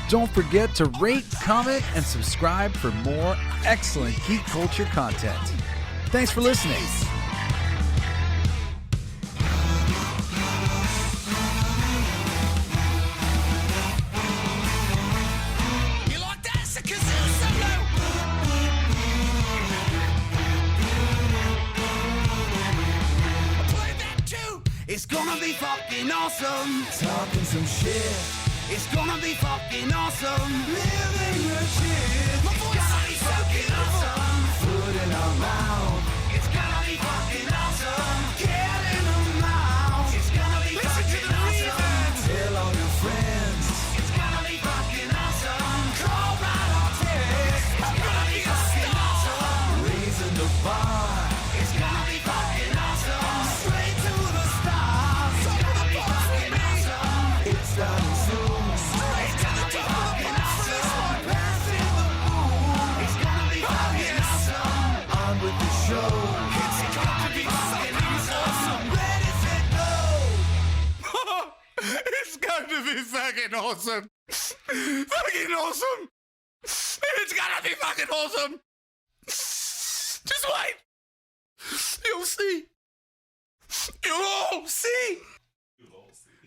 Don't forget to rate, comment, and subscribe for more excellent geek culture content. Thanks for listening. You like that? It's a kazoo solo. I played that too. It's gonna be fucking awesome. Talking some shit. It's gonna be fucking awesome. Living the shit. My voice gonna be fucking awesome. Food in our mouth. It's gonna be fucking awesome. Get in the mouth. It's gonna be fucking awesome. Tell all your friends. It's gonna be fucking awesome. Call right or text. It's gonna be fucking awesome. Raising the bar. It's gonna be fucking awesome. Straight to the stars. It's gonna be fucking awesome. It's starting soon. Straight to the top. Fucking awesome. Passing the moon. It's gonna be fucking awesome. On with the show. It's gonna be fucking awesome. Ready, set, go. It's going to be fucking awesome. Fucking awesome. It's gonna be fucking awesome. Just wait. You'll see. You'll all see. You'll all see.